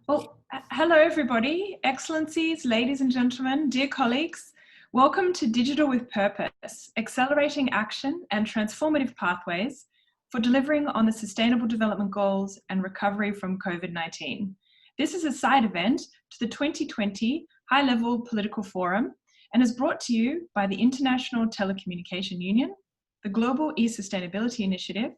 Hello everybody, excellencies, ladies and gentlemen, dear colleagues. Welcome to Digital with Purpose, accelerating action and transformative pathways for delivering on the Sustainable Development Goals and recovery from COVID-19. This is a side event to the 2020 High-Level Political Forum and is brought to you by the International Telecommunications Union, the Global E-Sustainability Initiative,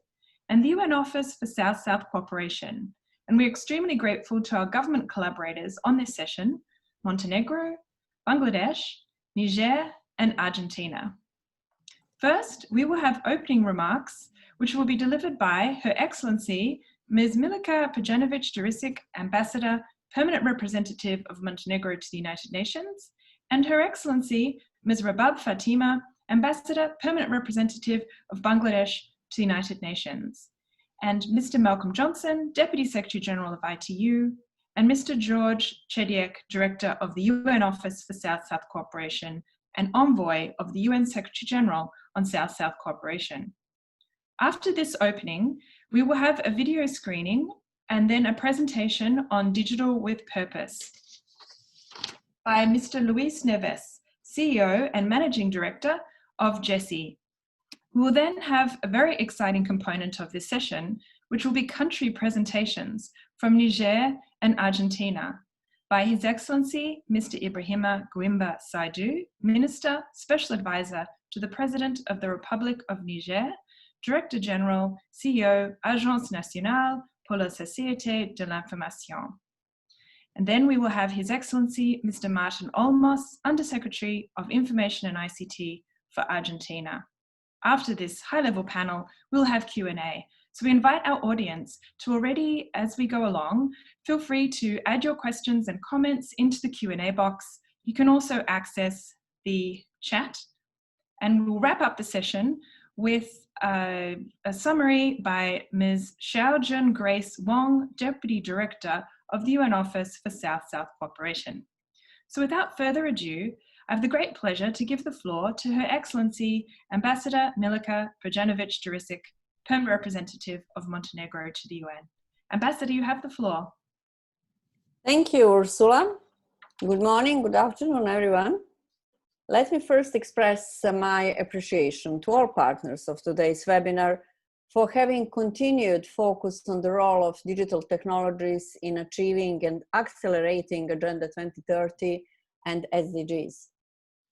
and the UN Office for South-South Cooperation. And we're extremely grateful to our government collaborators on this session, Montenegro, Bangladesh, Niger, and Argentina. First, we will have opening remarks, which will be delivered by Her Excellency, Ms. Milica Pejanovic-Jurisic, Ambassador, Permanent Representative of Montenegro to the United Nations, and Her Excellency, Ms. Rabab Fatima, Ambassador, Permanent Representative of Bangladesh to the United Nations, and Mr. Malcolm Johnson, Deputy Secretary General of ITU, and Mr. George Chediek, Director of the UN Office for South-South Cooperation and Envoy of the UN Secretary General on South-South Cooperation. After this opening, we will have a video screening and then a presentation on Digital with Purpose by Mr. Luis Neves, CEO and Managing Director of GeSI. We will then have a very exciting component of this session, which will be country presentations from Niger and Argentina by His Excellency, Mr. Ibrahima Guimba Saidu, Minister, Special Advisor to the President of the Republic of Niger, Director General, CEO, Agence Nationale pour la Société de l'Information. And then we will have His Excellency, Mr. Martin Olmos, Undersecretary of Information and ICT for Argentina. After this high-level panel, we'll have Q&A. So we invite our audience to already, as we go along, feel free to add your questions and comments into the Q&A box. You can also access the chat. And we'll wrap up the session with a summary by Ms. Xiaojun Grace Wong, Deputy Director of the UN Office for South-South Cooperation. So without further ado, I have the great pleasure to give the floor to Her Excellency, Ambassador Milica Pejanovic-Jurisic, Permanent Representative of Montenegro to the UN. Ambassador, you have the floor. Thank you, Ursula. Good morning, good afternoon, everyone. Let me first express my appreciation to all partners of today's webinar for having continued focus on the role of digital technologies in achieving and accelerating Agenda 2030 and SDGs.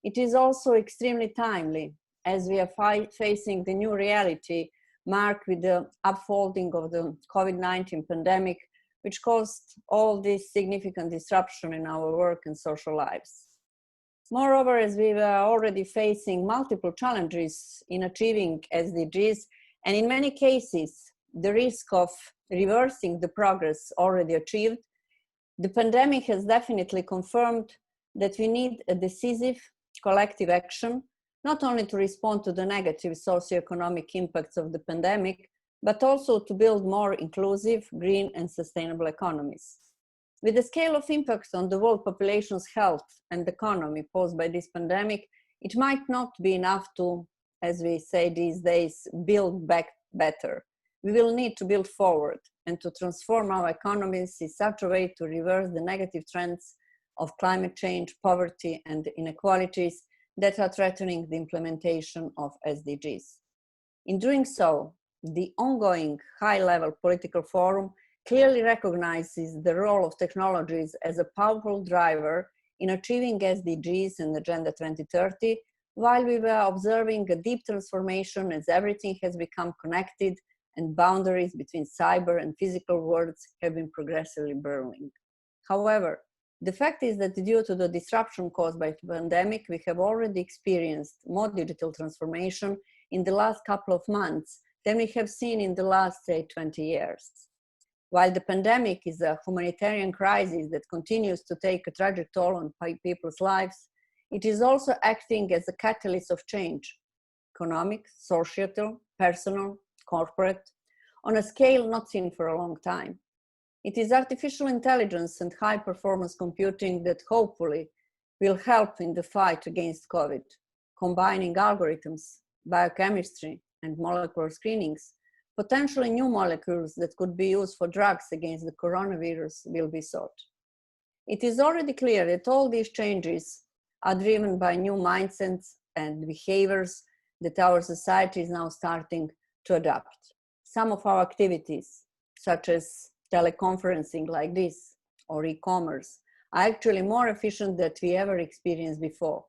It is also extremely timely as we are facing the new reality marked with the unfolding of the COVID-19 pandemic, which caused all this significant disruption in our work and social lives. Moreover, as we were already facing multiple challenges in achieving SDGs, and in many cases, the risk of reversing the progress already achieved, the pandemic has definitely confirmed that we need a decisive collective action, not only to respond to the negative socioeconomic impacts of the pandemic, but also to build more inclusive, green and sustainable economies. With the scale of impact on the world population's health and economy posed by this pandemic, it might not be enough to, as we say these days, build back better. We will need to build forward and to transform our economies in such a way to reverse the negative trends of climate change, poverty, and inequalities that are threatening the implementation of SDGs. In doing so, the ongoing high-level political forum clearly recognizes the role of technologies as a powerful driver in achieving SDGs and Agenda 2030, while we were observing a deep transformation as everything has become connected and boundaries between cyber and physical worlds have been progressively blurring. However, the fact is that due to the disruption caused by the pandemic, we have already experienced more digital transformation in the last couple of months than we have seen in the last, say, 20 years. While the pandemic is a humanitarian crisis that continues to take a tragic toll on people's lives, it is also acting as a catalyst of change, economic, societal, personal, corporate, on a scale not seen for a long time. It is artificial intelligence and high-performance computing that hopefully will help in the fight against COVID, combining algorithms, biochemistry, and molecular screenings potentially new molecules that could be used for drugs against the coronavirus will be sought. It is already clear that all these changes are driven by new mindsets and behaviors that our society is now starting to adopt. Some of our activities, such as teleconferencing like this or e-commerce, are actually more efficient than we ever experienced before.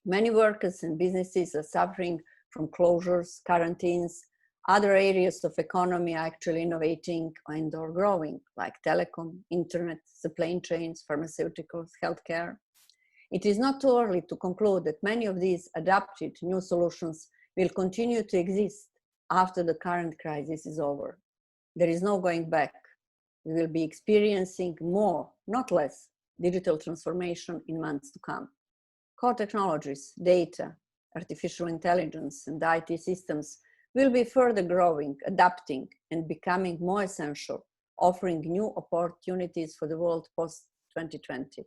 Many workers and businesses are suffering from closures, quarantines. Other areas of economy are actually innovating and or growing, like telecom, internet, supply chains, pharmaceuticals, healthcare. It is not too early to conclude that many of these adapted new solutions will continue to exist after the current crisis is over. There is no going back. We will be experiencing more, not less, digital transformation in months to come. Core technologies, data, artificial intelligence, and IT systems will be further growing, adapting, and becoming more essential, offering new opportunities for the world post-2020.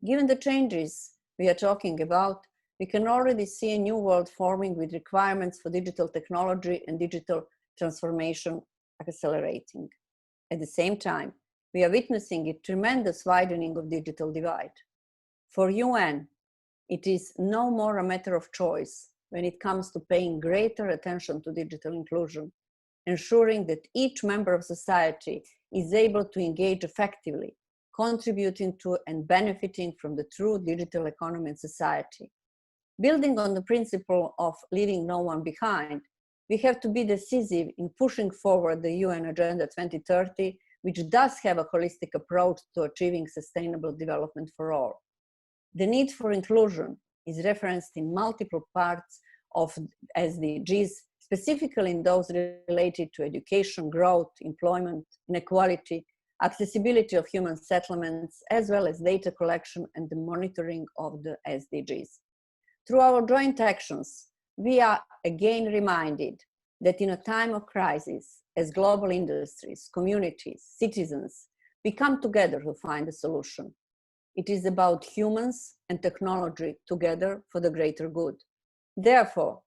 Given the changes we are talking about, we can already see a new world forming with requirements for digital technology and digital transformation accelerating. At the same time, we are witnessing a tremendous widening of digital divide. For UN, it is no more a matter of choice when it comes to paying greater attention to digital inclusion, ensuring that each member of society is able to engage effectively, contributing to and benefiting from the true digital economy and society. Building on the principle of leaving no one behind, we have to be decisive in pushing forward the UN Agenda 2030, which does have a holistic approach to achieving sustainable development for all. The need for inclusion is referenced in multiple parts of SDGs, specifically in those related to education, growth, employment, inequality, accessibility of human settlements, as well as data collection and the monitoring of the SDGs. Through our joint actions, we are again reminded that in a time of crisis, as global industries, communities, citizens, we come together to find a solution. It is about humans and technology together for the greater good. Therefore,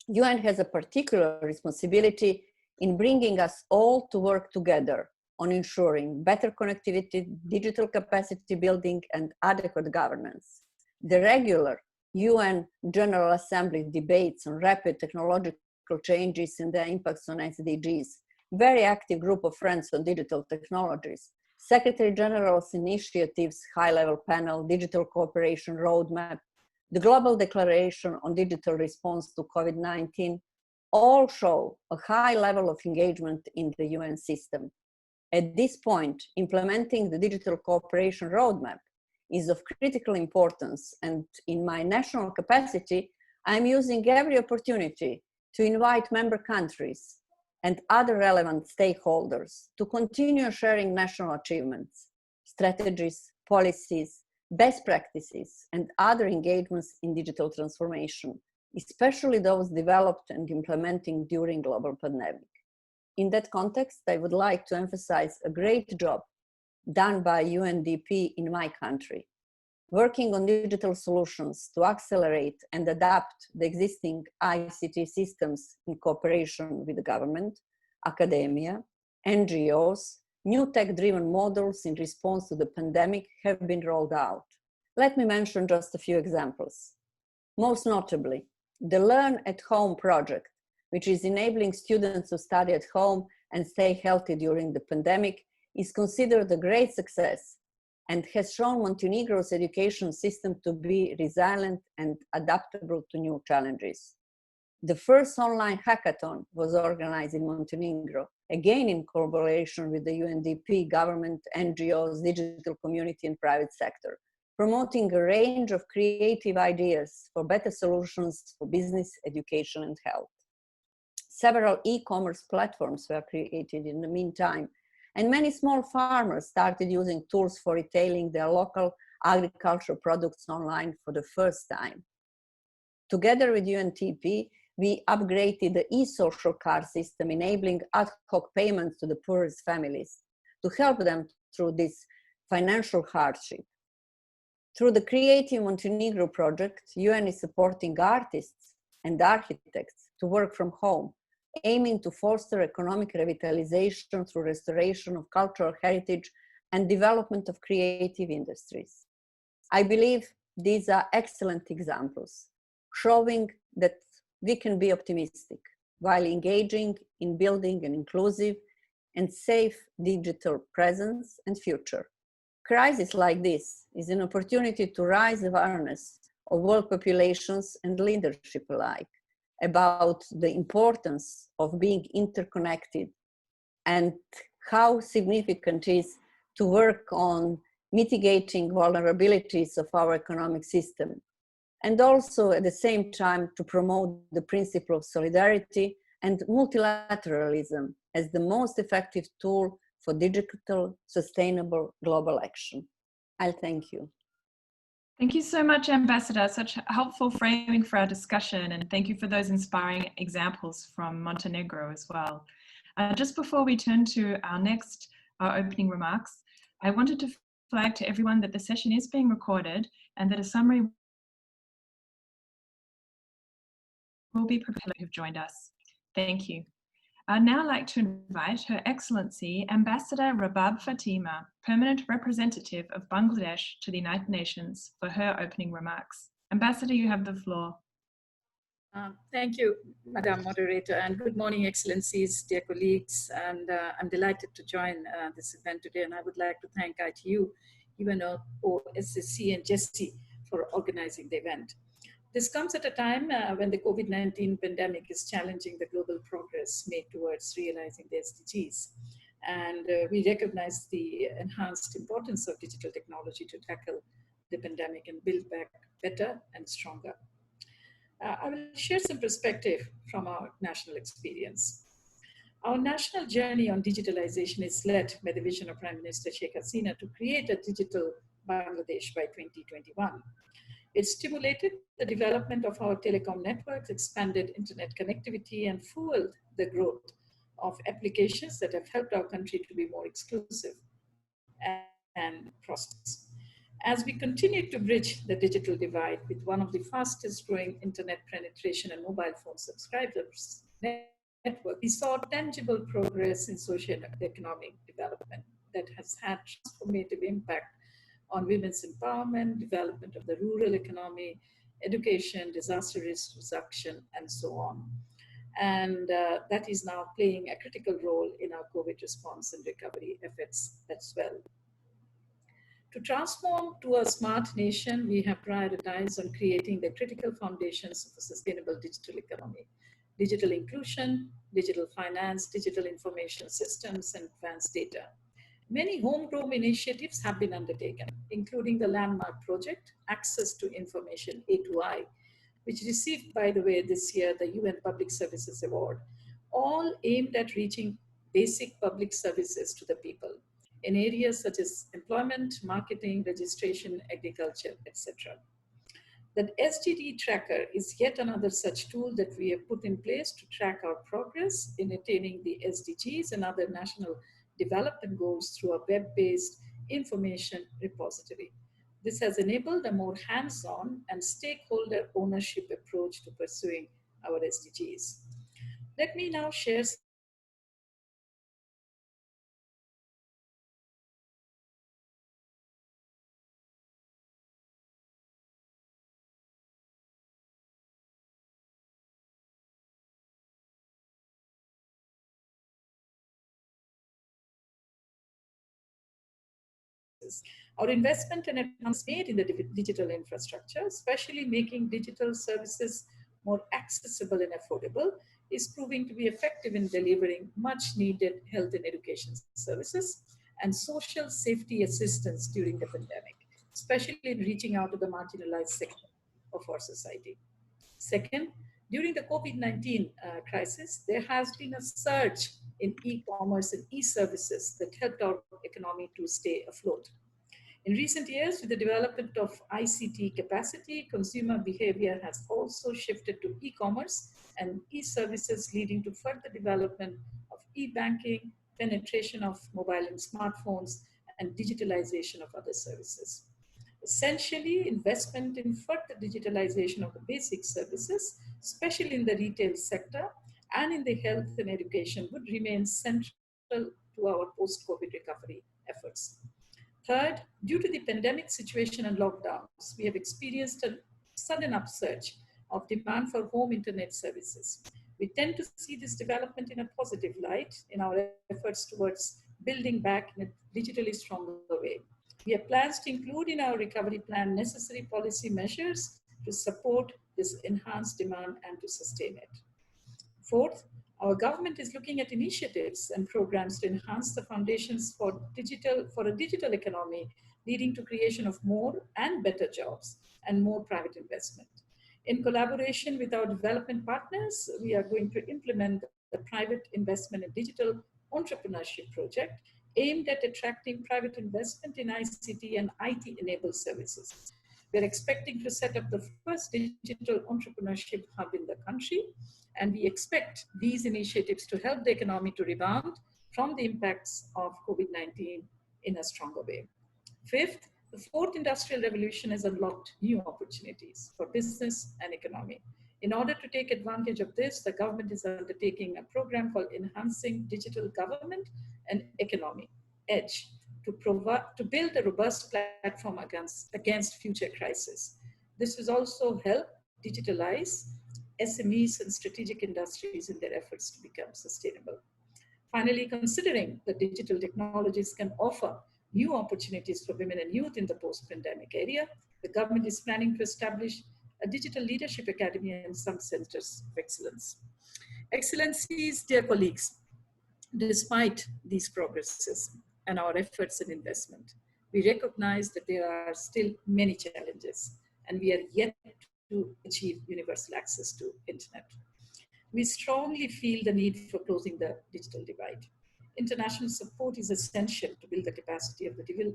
UN has a particular responsibility in bringing us all to work together on ensuring better connectivity, digital capacity building, and adequate governance. The regular UN General Assembly debates on rapid technological changes and their impacts on SDGs, very active group of friends on digital technologies, Secretary General's initiatives, high-level panel, digital cooperation roadmap, the Global Declaration on Digital Response to COVID-19, all show a high level of engagement in the UN system. At this point, implementing the digital cooperation roadmap is of critical importance, and in my national capacity, I'm using every opportunity to invite member countries and other relevant stakeholders to continue sharing national achievements, strategies, policies, best practices, and other engagements in digital transformation, especially those developed and implementing during global pandemic. In that context, I would like to emphasize a great job done by UNDP in my country, working on digital solutions to accelerate and adapt the existing ICT systems in cooperation with the government, academia, NGOs. New tech-driven models in response to the pandemic have been rolled out. Let me mention just a few examples. Most notably, the Learn at Home project, which is enabling students to study at home and stay healthy during the pandemic, is considered a great success and has shown Montenegro's education system to be resilient and adaptable to new challenges. The first online hackathon was organized in Montenegro, again in collaboration with the UNDP, government, NGOs, digital community, and private sector, promoting a range of creative ideas for better solutions for business, education, and health. Several e-commerce platforms were created in the meantime, and many small farmers started using tools for retailing their local agricultural products online for the first time. Together with UNDP, we upgraded the e-social card system, enabling ad hoc payments to the poorest families to help them through this financial hardship. Through the Creative Montenegro project, UN is supporting artists and architects to work from home aiming to foster economic revitalization through restoration of cultural heritage and development of creative industries. I believe these are excellent examples, showing that we can be optimistic while engaging in building an inclusive and safe digital presence and future. Crisis like this is an opportunity to raise awareness of world populations and leadership alike about the importance of being interconnected and how significant it is to work on mitigating vulnerabilities of our economic system, and also at the same time to promote the principle of solidarity and multilateralism as the most effective tool for digital, sustainable global action. I'll thank you. Thank you so much, Ambassador. Such helpful framing for our discussion, and thank you for those inspiring examples from Montenegro as well. Just before we turn to our opening remarks, I wanted to flag to everyone that the session is being recorded and that a summary will be prepared who've joined us. Thank you. I'd now like to invite Her Excellency Ambassador Rabab Fatima, Permanent Representative of Bangladesh to the United Nations, for her opening remarks. Ambassador, you have the floor. Thank you, Madam Moderator, and good morning, Excellencies, dear colleagues. And I'm delighted to join this event today, and I would like to thank ITU, UNOSSC, and GeSI for organizing the event. This comes at a time when the COVID-19 pandemic is challenging the global progress made towards realizing the SDGs. And we recognize the enhanced importance of digital technology to tackle the pandemic and build back better and stronger. I will share some perspective from our national experience. Our national journey on digitalization is led by the vision of Prime Minister Sheikh Hasina to create a digital Bangladesh by 2021. It stimulated the development of our telecom networks, expanded internet connectivity, and fueled the growth of applications that have helped our country to be more exclusive and prosperous. As we continue to bridge the digital divide with one of the fastest growing internet penetration and mobile phone subscribers network, we saw tangible progress in social and economic development that has had transformative impact on women's empowerment, development of the rural economy, education, disaster risk reduction, and so on. And that is now playing a critical role in our COVID response and recovery efforts as well. To transform to a smart nation, we have prioritized on creating the critical foundations of a sustainable digital economy, digital inclusion, digital finance, digital information systems, and advanced data. Many homegrown initiatives have been undertaken, including the landmark project, Access to Information A2I, which received, by the way, this year, the UN Public Services Award, all aimed at reaching basic public services to the people in areas such as employment, marketing, registration, agriculture, etc. The SDG tracker is yet another such tool that we have put in place to track our progress in attaining the SDGs and other national development goals through a web-based information repository. This has enabled a more hands-on and stakeholder ownership approach to pursuing our SDGs. Let me now share our investment and advances made in the digital infrastructure, especially making digital services more accessible and affordable, is proving to be effective in delivering much needed health and education services and social safety assistance during the pandemic, especially in reaching out to the marginalized section of our society. Second, during the COVID-19 crisis, there has been a surge in e-commerce and e-services that helped our economy to stay afloat. In recent years, with the development of ICT capacity, consumer behavior has also shifted to e-commerce and e-services, leading to further development of e-banking, penetration of mobile and smartphones, and digitalization of other services. Essentially, investment in further digitalization of the basic services, especially in the retail sector, and in the health and education would remain central to our post-COVID recovery efforts. Third, due to the pandemic situation and lockdowns, we have experienced a sudden upsurge of demand for home internet services. We tend to see this development in a positive light in our efforts towards building back in a digitally stronger way. We have plans to include in our recovery plan necessary policy measures to support this enhanced demand and to sustain it. Fourth, our government is looking at initiatives and programs to enhance the foundations for a digital economy, leading to creation of more and better jobs and more private investment. In collaboration with our development partners, we are going to implement the private investment in digital entrepreneurship project aimed at attracting private investment in ICT and IT-enabled services. We are expecting to set up the first digital entrepreneurship hub in the country, and we expect these initiatives to help the economy to rebound from the impacts of COVID-19 in a stronger way. Fifth, the fourth industrial revolution has unlocked new opportunities for business and economy. In order to take advantage of this, the government is undertaking a program called Enhancing Digital Government and Economy, EDGE, to build a robust platform against future crises. This will also help digitalize SMEs and strategic industries in their efforts to become sustainable. Finally, considering that digital technologies can offer new opportunities for women and youth in the post-pandemic area, the government is planning to establish a digital leadership academy and some centers of excellence. Excellencies, dear colleagues, despite these progresses and our efforts and investment, we recognize that there are still many challenges and we are yet to achieve universal access to internet. We strongly feel the need for closing the digital divide. International support is essential to build the capacity of the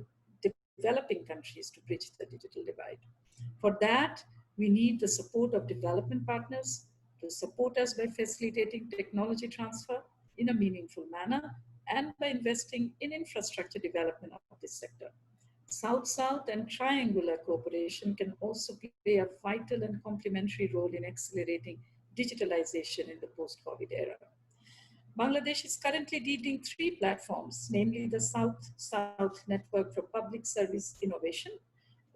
developing countries to bridge the digital divide. For that, we need the support of development partners to support us by facilitating technology transfer in a meaningful manner and by investing in infrastructure development of this sector. South-South and triangular cooperation can also play a vital and complementary role in accelerating digitalization in the post-COVID era. Bangladesh is currently leading 3 platforms, namely the South-South Network for Public Service Innovation,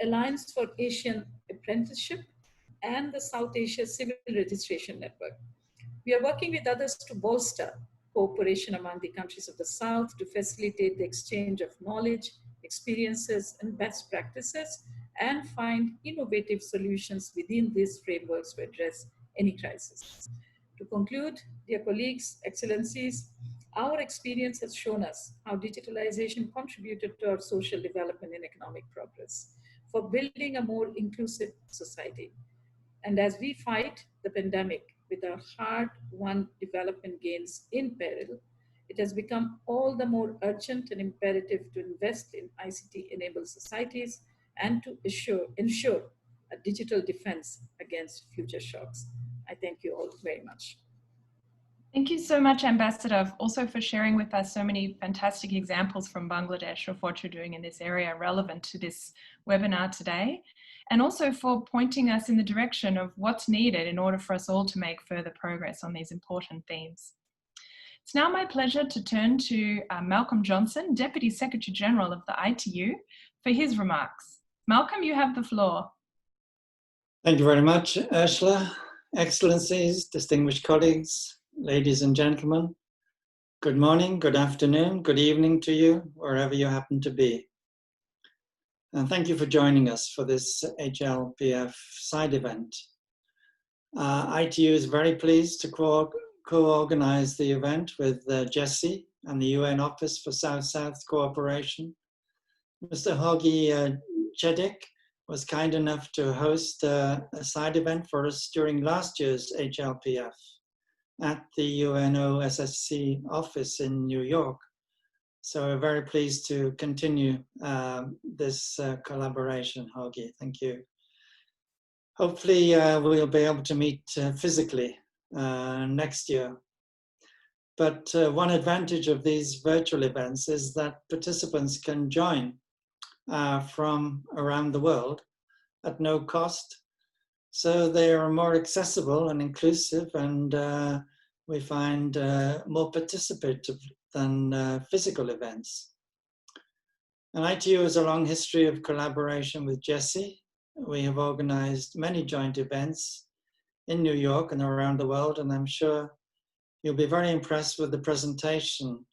Alliance for Asian Apprenticeship, and the South Asia Civil Registration Network. We are working with others to bolster cooperation among the countries of the South to facilitate the exchange of knowledge, experiences, and best practices, and find innovative solutions within these frameworks to address any crisis. To conclude, dear colleagues, excellencies, our experience has shown us how digitalization contributed to our social development and economic progress, for building a more inclusive society. And as we fight the pandemic with our hard-won development gains in peril, it has become all the more urgent and imperative to invest in ICT-enabled societies and to ensure a digital defense against future shocks. I thank you all very much. Thank you so much, Ambassador, also for sharing with us so many fantastic examples from Bangladesh of what you're doing in this area relevant to this webinar today, and also for pointing us in the direction of what's needed in order for us all to make further progress on these important themes. It's now my pleasure to turn to Malcolm Johnson, Deputy Secretary General of the ITU, for his remarks. Malcolm, you have the floor. Thank you very much, Ursula. Excellencies, distinguished colleagues, ladies and gentlemen, good morning, good afternoon, good evening to you, wherever you happen to be. And thank you for joining us for this HLPF side event. ITU is very pleased to co-organize the event with GeSI and the UN Office for South-South Cooperation. Mr. Hogi Chedik was kind enough to host a side event for us during last year's HLPF at the UNOSSC office in New York. So we're very pleased to continue this collaboration, Hogi. Thank you. Hopefully we'll be able to meet physically next year. But one advantage of these virtual events is that participants can join from around the world at no cost. So they are more accessible and inclusive, and we find more participative than physical events. And ITU has a long history of collaboration with GeSI. We have organized many joint events in New York and around the world, and I'm sure you'll be very impressed with the presentation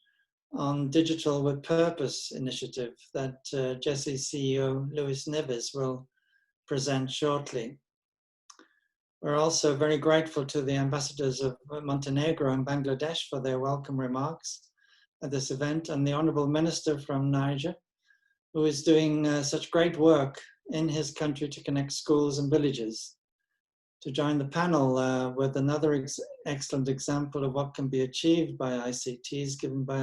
on Digital with Purpose initiative that GeSI CEO Luis Neves will present shortly. We're also very grateful to the ambassadors of Montenegro and Bangladesh for their welcome remarks at this event, and the Honorable Minister from Niger, who is doing such great work in his country to connect schools and villages. To join the panel with another excellent example of what can be achieved by ICTs given by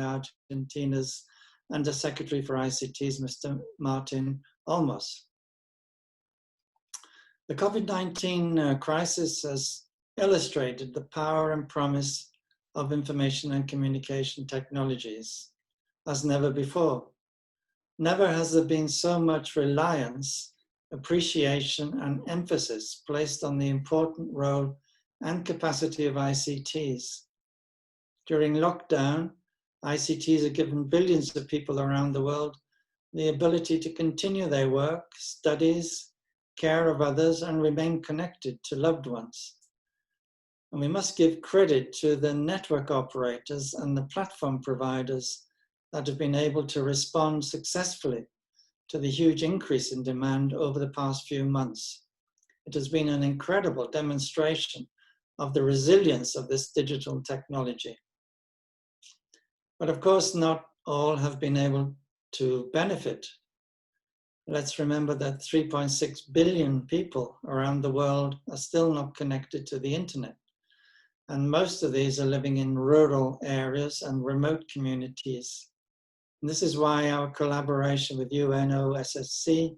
Argentina's Under Secretary for ICTs, Mr. Martin Olmos. The COVID-19 crisis has illustrated the power and promise of information and communication technologies as never before. Never has there been so much reliance, appreciation, and emphasis placed on the important role and capacity of ICTs. During lockdown, ICTs have given billions of people around the world the ability to continue their work, studies, care of others, and remain connected to loved ones. And we must give credit to the network operators and the platform providers that have been able to respond successfully to the huge increase in demand over the past few months. It has been an incredible demonstration of the resilience of this digital technology. But of course, not all have been able to benefit. Let's remember that 3.6 billion people around the world are still not connected to the internet. And most of these are living in rural areas and remote communities. And this is why our collaboration with UNOSSC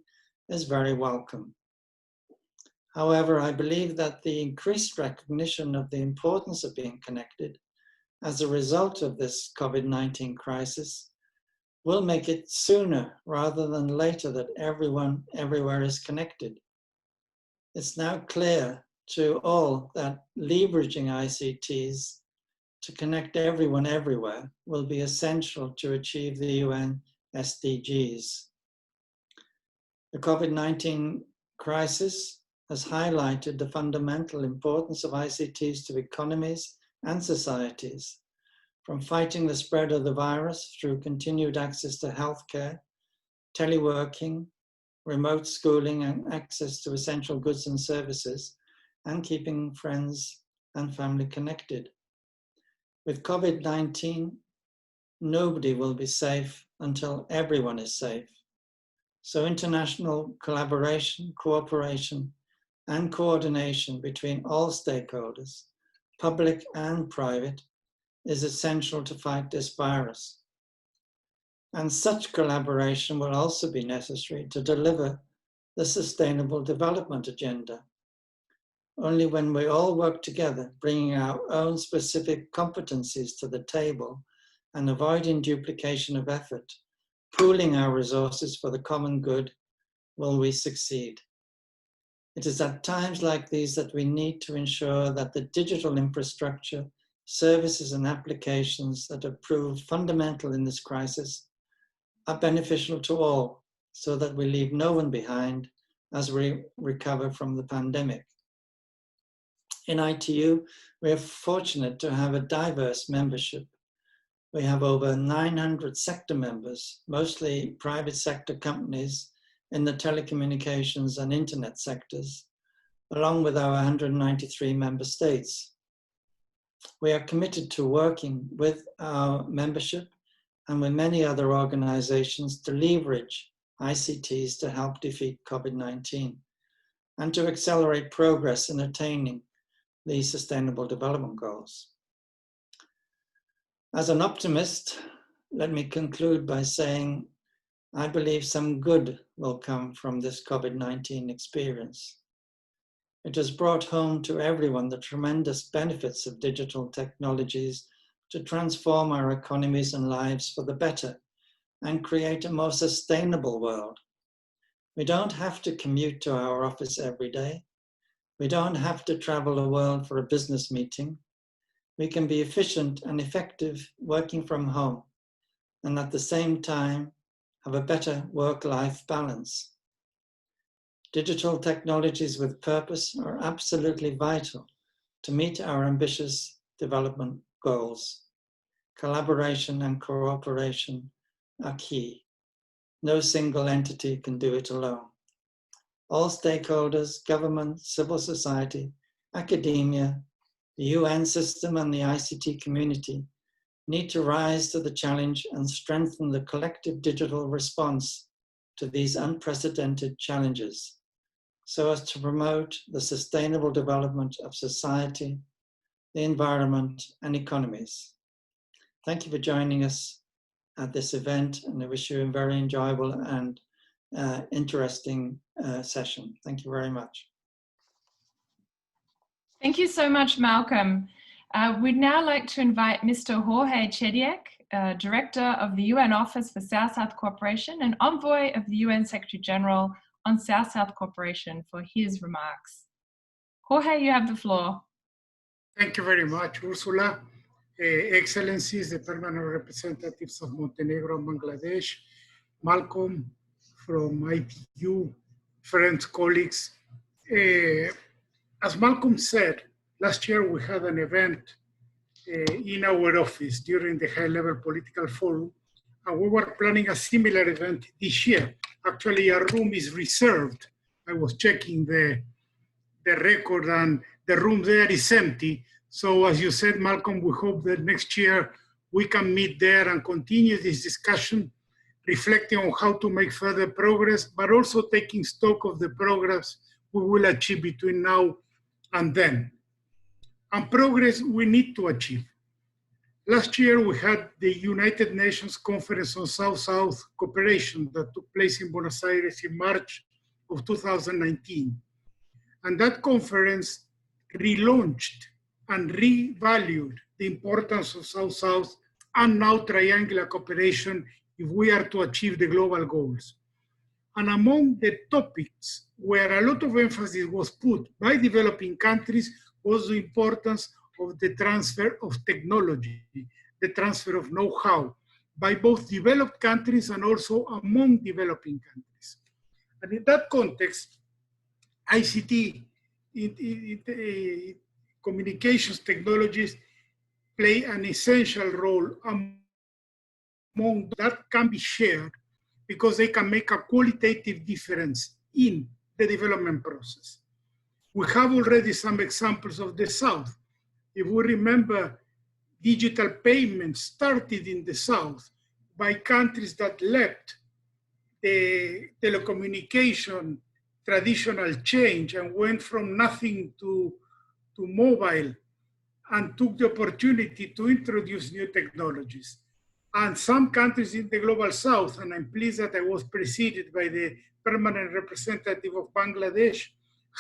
is very welcome. However, I believe that the increased recognition of the importance of being connected as a result of this COVID-19 crisis will make it sooner rather than later that everyone everywhere is connected. It's now clear to all that leveraging ICTs to connect everyone everywhere will be essential to achieve the UN SDGs. The COVID-19 crisis has highlighted the fundamental importance of ICTs to economies and societies, from fighting the spread of the virus through continued access to healthcare, teleworking, remote schooling, and access to essential goods and services, and keeping friends and family connected. With COVID-19, nobody will be safe until everyone is safe. So international collaboration, cooperation, and coordination between all stakeholders, public and private, is essential to fight this virus. And such collaboration will also be necessary to deliver the Sustainable Development Agenda. Only when we all work together, bringing our own specific competencies to the table and avoiding duplication of effort, pooling our resources for the common good, will we succeed. It is at times like these that we need to ensure that the digital infrastructure, services and applications that have proved fundamental in this crisis are beneficial to all, so that we leave no one behind as we recover from the pandemic. In ITU, we are fortunate to have a diverse membership. We have over 900 sector members, mostly private sector companies in the telecommunications and internet sectors, along with our 193 member states. We are committed to working with our membership and with many other organizations to leverage ICTs to help defeat COVID-19 and to accelerate progress in attaining the Sustainable Development Goals. As an optimist, let me conclude by saying I believe some good will come from this COVID-19 experience. It has brought home to everyone the tremendous benefits of digital technologies to transform our economies and lives for the better and create a more sustainable world. We don't have to commute to our office every day. We don't have to travel the world for a business meeting. we can be efficient and effective working from home, and at the same time have a better work-life balance. Digital technologies with purpose are absolutely vital to meet our ambitious development goals. Collaboration and cooperation are key. No single entity can do it alone. All stakeholders, government, civil society, academia, the UN system and the ICT community need to rise to the challenge and strengthen the collective digital response to these unprecedented challenges so as to promote the sustainable development of society, the environment, and economies. Thank you for joining us at this event, and I wish you a very enjoyable and interesting session. Thank you very much. Thank you so much, Malcolm. We'd now like to invite Mr. Jorge Chediek, Director of the UN Office for South-South Cooperation and Envoy of the UN Secretary General on South-South Cooperation, for his remarks. Jorge, you have the floor. Thank you very much, Ursula. Excellencies, the permanent representatives of Montenegro and Bangladesh, Malcolm from ITU, friends, colleagues. As Malcolm said, last year we had an event in our office during the high-level political forum, and we were planning a similar event this year. Actually, our room is reserved. I was checking the record, and the room there is empty. So as you said, Malcolm, we hope that next year we can meet there and continue this discussion, reflecting on how to make further progress, but also taking stock of the progress we will achieve between now and then. And progress we need to achieve. Last year, we had the United Nations Conference on South-South Cooperation that took place in Buenos Aires in March of 2019. And that conference relaunched and revalued the importance of South-South and now triangular cooperation if we are to achieve the global goals. And among the topics where a lot of emphasis was put by developing countries was the importance of the transfer of technology, the transfer of know-how by both developed countries and also among developing countries. And in that context, ICT, communications technologies play an essential role among that can be shared because they can make a qualitative difference in the development process. We have already some examples of the South. If we remember, digital payments started in the South by countries that left the telecommunication traditional change and went from nothing to mobile and took the opportunity to introduce new technologies. And some countries in the global South, and I'm pleased that I was preceded by the permanent representative of Bangladesh,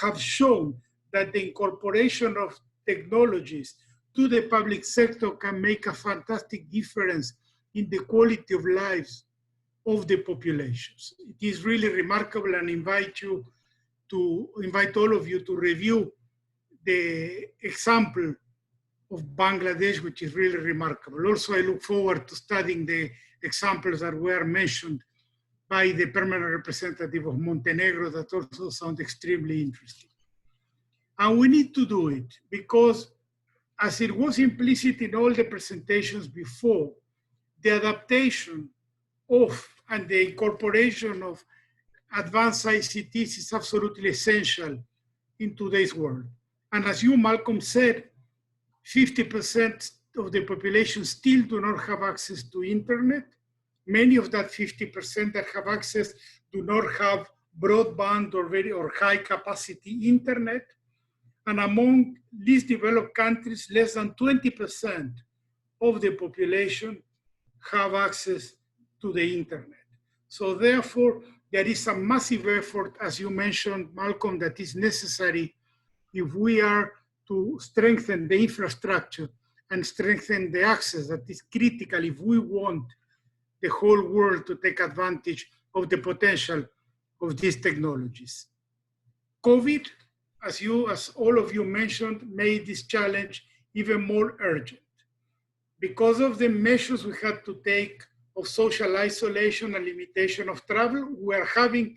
have shown that the incorporation of technologies to the public sector can make a fantastic difference in the quality of lives of the populations. It is really remarkable, and invite all of you to review the example of Bangladesh, which is really remarkable. Also, I look forward to studying the examples that were mentioned by the permanent representative of Montenegro that also sound extremely interesting. And we need to do it because, as it was implicit in all the presentations before, the adaptation of and the incorporation of advanced ICTs is absolutely essential in today's world. And as you, Malcolm, said, 50% of the population still do not have access to internet. Many of that 50% that have access do not have broadband or high capacity internet. And among least developed countries, less than 20% of the population have access to the internet. So therefore, there is a massive effort, as you mentioned, Malcolm, that is necessary if we are to strengthen the infrastructure and strengthen the access that is critical if we want the whole world to take advantage of the potential of these technologies. COVID, as all of you mentioned, made this challenge even more urgent. Because of the measures we had to take of social isolation and limitation of travel, we are having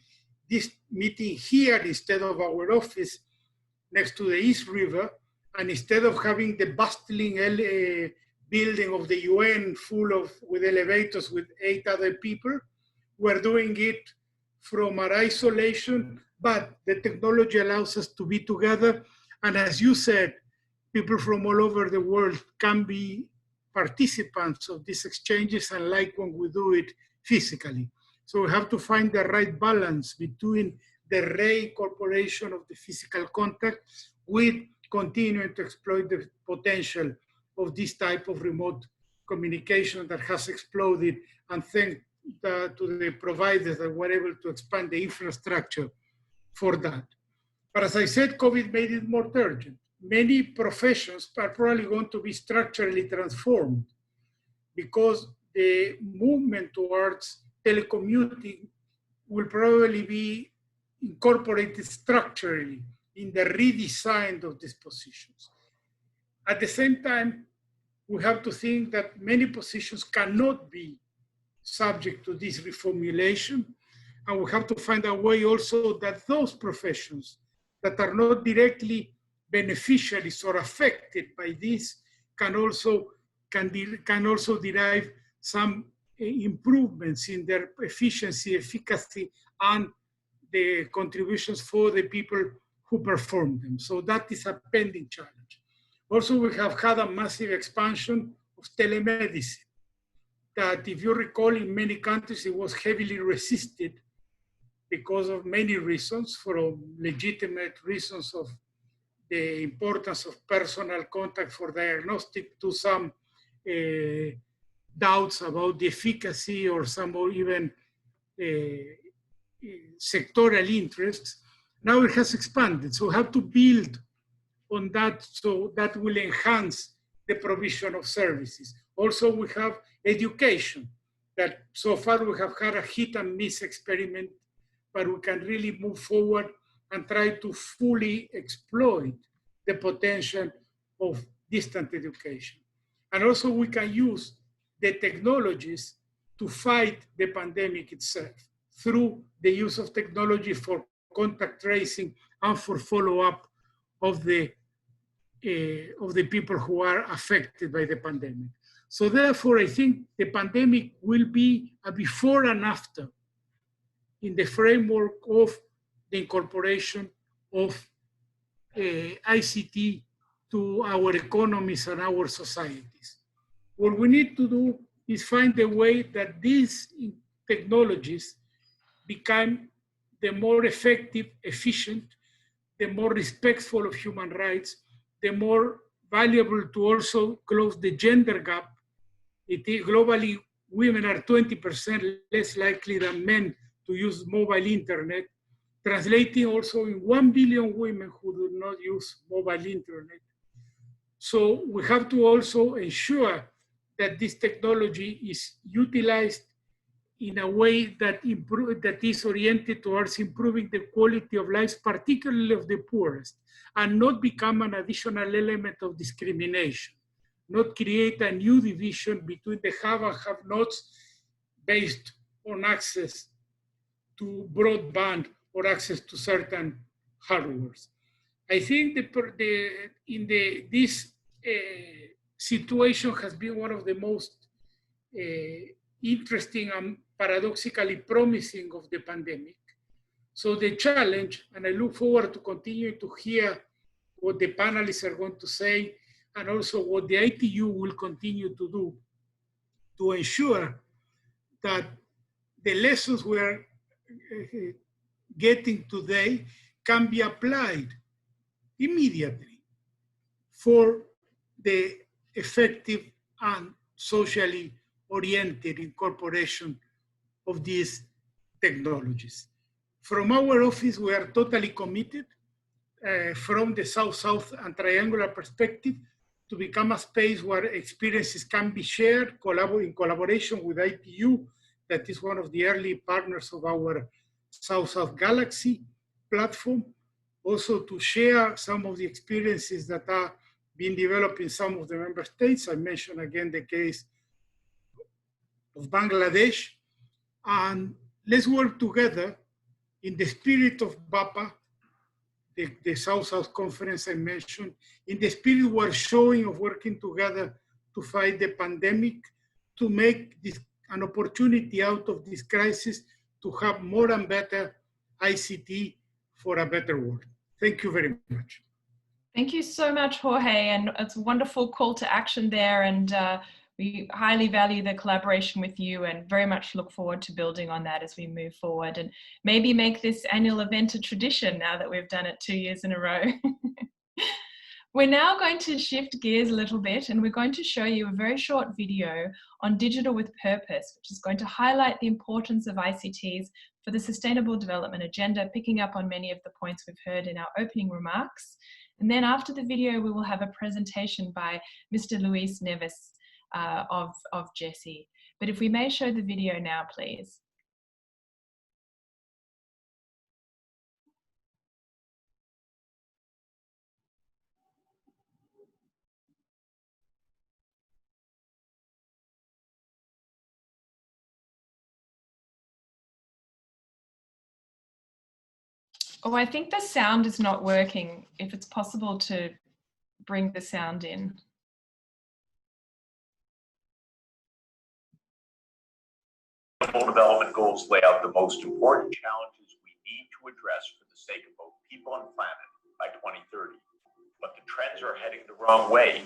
this meeting here instead of our office next to the East River, and instead of having the bustling building of the UN with elevators with 8 other people, we're doing it from our isolation, but the technology allows us to be together. And as you said, people from all over the world can be participants of these exchanges, and like when we do it physically. So we have to find the right balance between the reincorporation of the physical contact with continuing to exploit the potential of this type of remote communication that has exploded, and thanks to the providers that were able to expand the infrastructure for that. But as I said, COVID made it more urgent. Many professions are probably going to be structurally transformed because the movement towards telecommuting will probably be incorporated structurally in the redesign of these positions. At the same time, we have to think that many positions cannot be subject to this reformulation, and we have to find a way also that those professions that are not directly beneficiaries or affected by this can also derive some improvements in their efficiency, efficacy, and the contributions for the people who perform them. So that is a pending challenge. Also, we have had a massive expansion of telemedicine that, if you recall, in many countries, it was heavily resisted because of many reasons, from legitimate reasons of the importance of personal contact for diagnostic to some doubts about the efficacy or some even sectoral interests. Now it has expanded, so we have to build on that, so that will enhance the provision of services. Also, we have education, that so far we have had a hit and miss experiment, but we can really move forward and try to fully exploit the potential of distant education. And also we can use the technologies to fight the pandemic itself through the use of technology for contact tracing and for follow-up of the people who are affected by the pandemic. So therefore, I think the pandemic will be a before and after in the framework of the incorporation of ICT to our economies and our societies. What we need to do is find a way that these technologies become the more effective, efficient, the more respectful of human rights, the more valuable to also close the gender gap. Globally, women are 20% less likely than men to use mobile internet, translating also in 1 billion women who do not use mobile internet. So we have to also ensure that this technology is utilized in a way that is oriented towards improving the quality of lives, particularly of the poorest, and not become an additional element of discrimination, not create a new division between the have and have-nots based on access to broadband or access to certain hardwares. I think this situation has been one of the most interesting and paradoxically promising of the pandemic. So the challenge, and I look forward to continue to hear what the panelists are going to say, and also what the ITU will continue to do to ensure that the lessons we are getting today can be applied immediately for the effective and socially oriented incorporation of these technologies. From our office, we are totally committed from the South-South and triangular perspective to become a space where experiences can be shared in collaboration with ITU, that is one of the early partners of our South-South Galaxy platform. Also to share some of the experiences that are being developed in some of the member states. I mentioned again the case of Bangladesh. And let's work together in the spirit of BAPA, the South-South Conference I mentioned, in the spirit we're showing of working together to fight the pandemic, to make this an opportunity out of this crisis to have more and better ICT for a better world. Thank you very much. Thank you so much, Jorge, and it's a wonderful call to action there, and we highly value the collaboration with you and very much look forward to building on that as we move forward and maybe make this annual event a tradition now that we've done it 2 years in a row. We're now going to shift gears a little bit, and we're going to show you a very short video on Digital with Purpose, which is going to highlight the importance of ICTs for the Sustainable Development Agenda, picking up on many of the points we've heard in our opening remarks. And then after the video, we will have a presentation by Mr. Luis Neves of GeSI. But if we may show the video now, please. Oh, I think the sound is not working. If it's possible to bring the sound in. Sustainable Development Goals lay out the most important challenges we need to address for the sake of both people and planet by 2030. But the trends are heading the wrong way.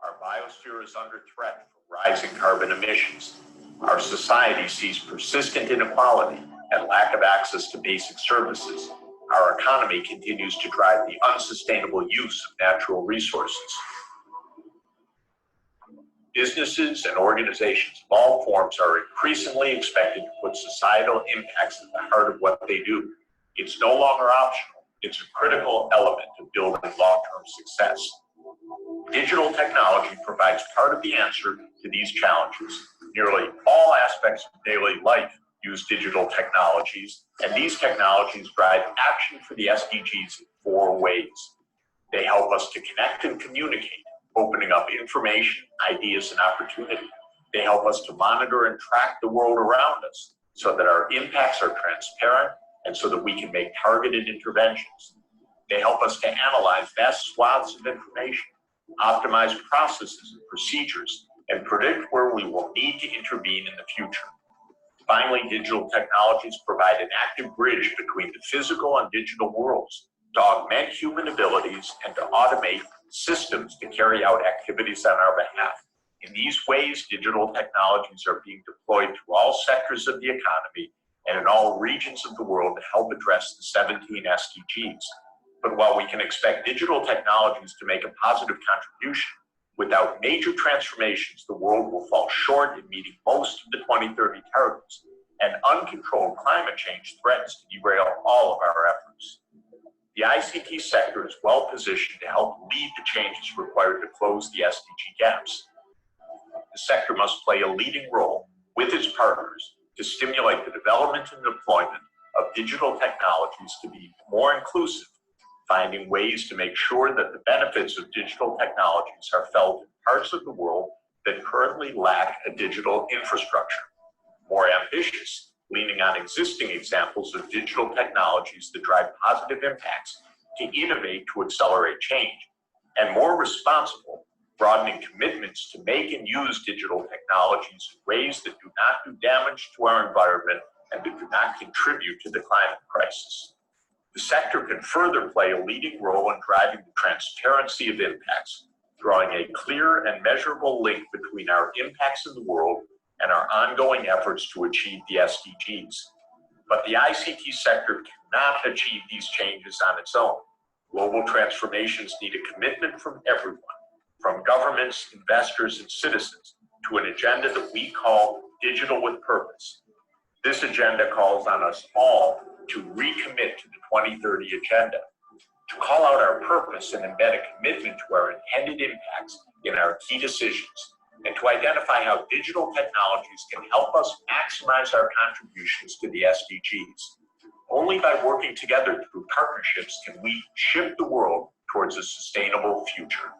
Our biosphere is under threat from rising carbon emissions. Our society sees persistent inequality and lack of access to basic services. Our economy continues to drive the unsustainable use of natural resources. Businesses and organizations of all forms are increasingly expected to put societal impacts at the heart of what they do. It's no longer optional. It's a critical element of building long-term success. Digital technology provides part of the answer to these challenges. Nearly all aspects of daily life use digital technologies, and these technologies drive action for the SDGs in 4 ways. They help us to connect and communicate, opening up information, ideas, and opportunity. They help us to monitor and track the world around us so that our impacts are transparent and so that we can make targeted interventions. They help us to analyze vast swaths of information, optimize processes and procedures, and predict where we will need to intervene in the future. Finally, digital technologies provide an active bridge between the physical and digital worlds to augment human abilities and to automate systems to carry out activities on our behalf. In these ways, digital technologies are being deployed to all sectors of the economy and in all regions of the world to help address the 17 SDGs. But while we can expect digital technologies to make a positive contribution, without major transformations, the world will fall short in meeting most of the 2030 targets, and uncontrolled climate change threatens to derail all of our efforts. The ICT sector is well positioned to help lead the changes required to close the SDG gaps. The sector must play a leading role with its partners to stimulate the development and deployment of digital technologies to be more inclusive, finding ways to make sure that the benefits of digital technologies are felt in parts of the world that currently lack a digital infrastructure. More ambitious, leaning on existing examples of digital technologies that drive positive impacts to innovate to accelerate change. And more responsible, broadening commitments to make and use digital technologies in ways that do not do damage to our environment and that do not contribute to the climate crisis. The sector can further play a leading role in driving the transparency of impacts, drawing a clear and measurable link between our impacts in the world and our ongoing efforts to achieve the SDGs. But the ICT sector cannot achieve these changes on its own. Global transformations need a commitment from everyone, from governments, investors, and citizens, to an agenda that we call Digital with Purpose. This agenda calls on us all to recommit to the 2030 agenda, to call out our purpose and embed a commitment to our intended impacts in our key decisions, and to identify how digital technologies can help us maximize our contributions to the SDGs. Only by working together through partnerships can we shift the world towards a sustainable future.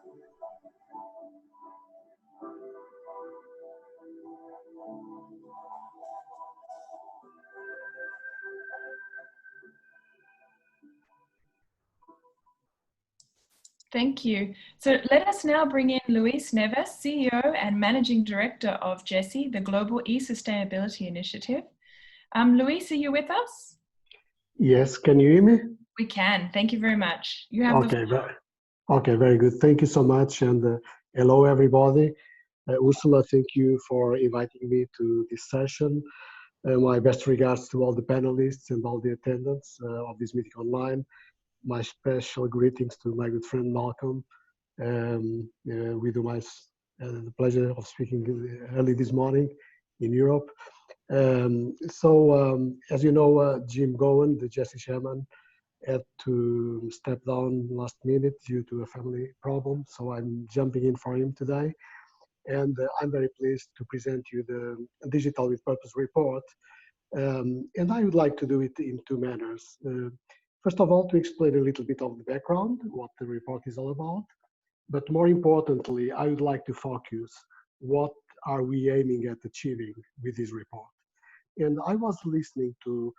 Thank you. So let us now bring in Luis Neves, CEO and Managing Director of GeSI, the Global E-Sustainability Initiative. Luis, are you with us? Yes, can you hear me? We can. Thank you very much. You have Okay, very good. Thank you so much, and hello everybody. Ursula, thank you for inviting me to this session. My best regards to all the panelists and all the attendants of this meeting online. My special greetings to my good friend Malcolm, with whom I had the pleasure of speaking early this morning in Europe. As you know, Jim Gowan, the GeSI chairman, had to step down last minute due to a family problem, so I'm jumping in for him today. And I'm very pleased to present you the Digital with Purpose report. And I would like to do it in two manners. First of all, to explain a little bit of the background, what the report is all about. But more importantly, I would like to focus what are we aiming at achieving with this report. And I was listening to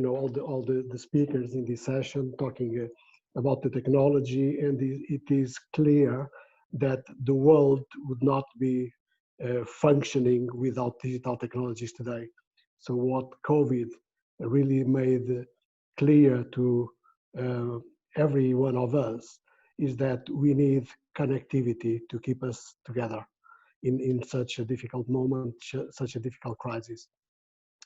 all the speakers in this session talking about the technology, and it is clear that the world would not be functioning without digital technologies today. So what COVID really made clear to every one of us is that we need connectivity to keep us together in such a difficult moment, such a difficult crisis.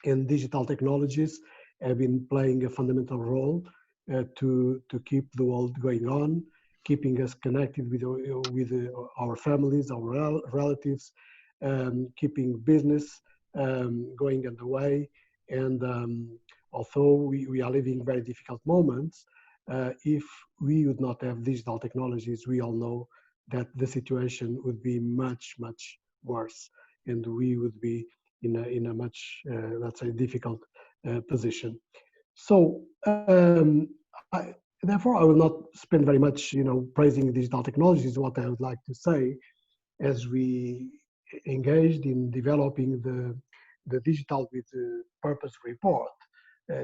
And digital technologies have been playing a fundamental role to keep the world going on, keeping us connected with our families, our relatives, keeping business going underway. And although we are living very difficult moments, if we would not have digital technologies, we all know that the situation would be much, much worse, and we would be in a much, let's say, difficult position. So therefore, I will not spend very much, praising digital technologies. What I would like to say, as we engaged in developing the Digital with Purpose report,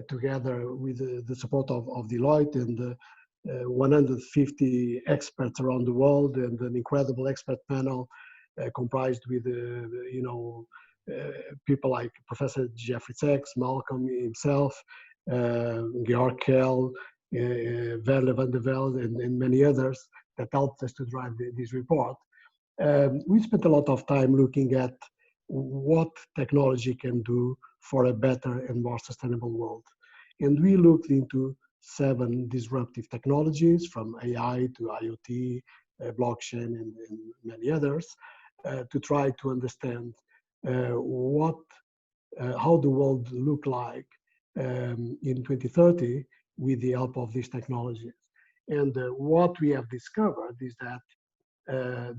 together with the support of Deloitte and 150 experts around the world, and an incredible expert panel comprised with people like Professor Jeffrey Sachs, Malcolm himself, Georg Kell, Werle van der Velde, and many others that helped us to drive this report. We spent a lot of time looking at what technology can do for a better and more sustainable world. And we looked into 7 disruptive technologies, from AI to IoT, blockchain, and many others, to try to understand how the world look like in 2030 with the help of these technologies. And what we have discovered is that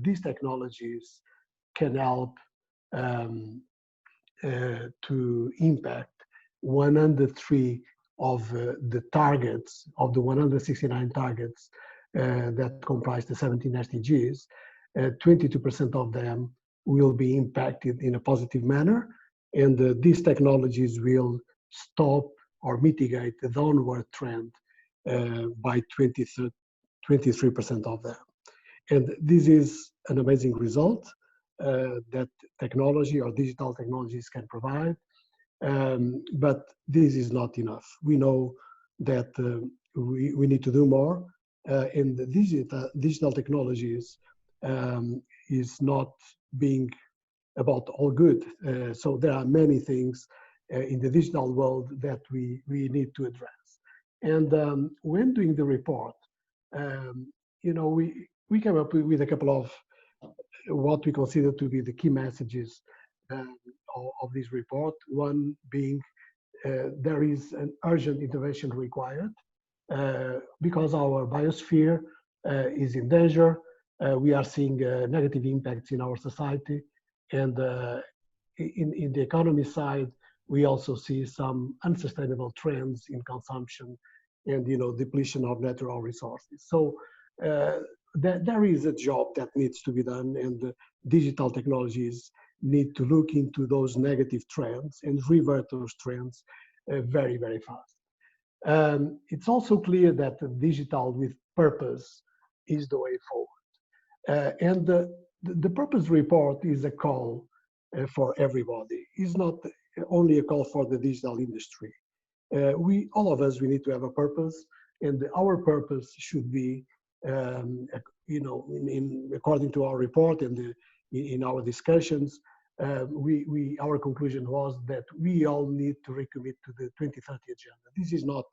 these technologies can help to impact 103 of the targets, of the 169 targets that comprise the 17 SDGs. 22% of them will be impacted in a positive manner, and these technologies will stop or mitigate the downward trend by 23% of them. And this is an amazing result that technology or digital technologies can provide, but this is not enough. We know that we need to do more, and the digital technologies is not being about all good. So there are many things in the digital world that we need to address. And when doing the report, we came up with a couple of what we consider to be the key messages of this report. One being there is an urgent intervention required because our biosphere is in danger. We are seeing negative impacts in our society. And in the economy side, we also see some unsustainable trends in consumption and depletion of natural resources. So there is a job that needs to be done, and digital technologies need to look into those negative trends and revert those trends very, very fast. It's also clear that digital with purpose is the way forward. And the purpose report is a call for everybody. It's not only a call for the digital industry. All of us, we need to have a purpose, and our purpose should be, according to our report and in our discussions, our conclusion was that we all need to recommit to the 2030 agenda. This is not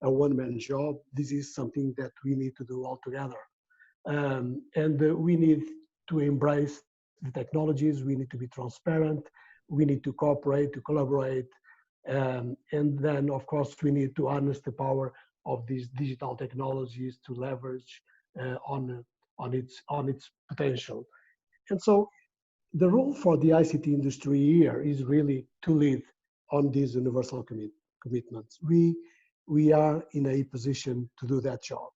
a one-man job. This is something that we need to do all together. And we need to embrace the technologies. We need to be transparent. We need to cooperate, to collaborate. And then, of course, we need to harness the power of these digital technologies to leverage on its potential. And so the role for the ICT industry here is really to lead on these universal commitments. We are in a position to do that job.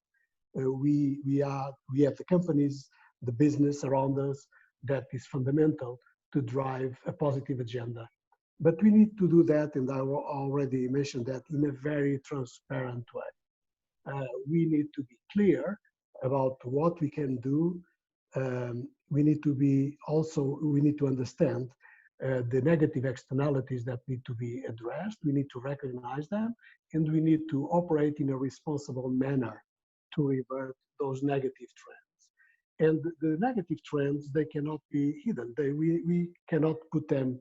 We have the companies, the business around us that is fundamental to drive a positive agenda. But we need to do that, and I already mentioned that, in a very transparent way. We need to be clear about what we can do. We need to understand the negative externalities that need to be addressed. We need to recognize them, and we need to operate in a responsible manner to revert those negative trends. And the negative trends, they cannot be hidden. We cannot put them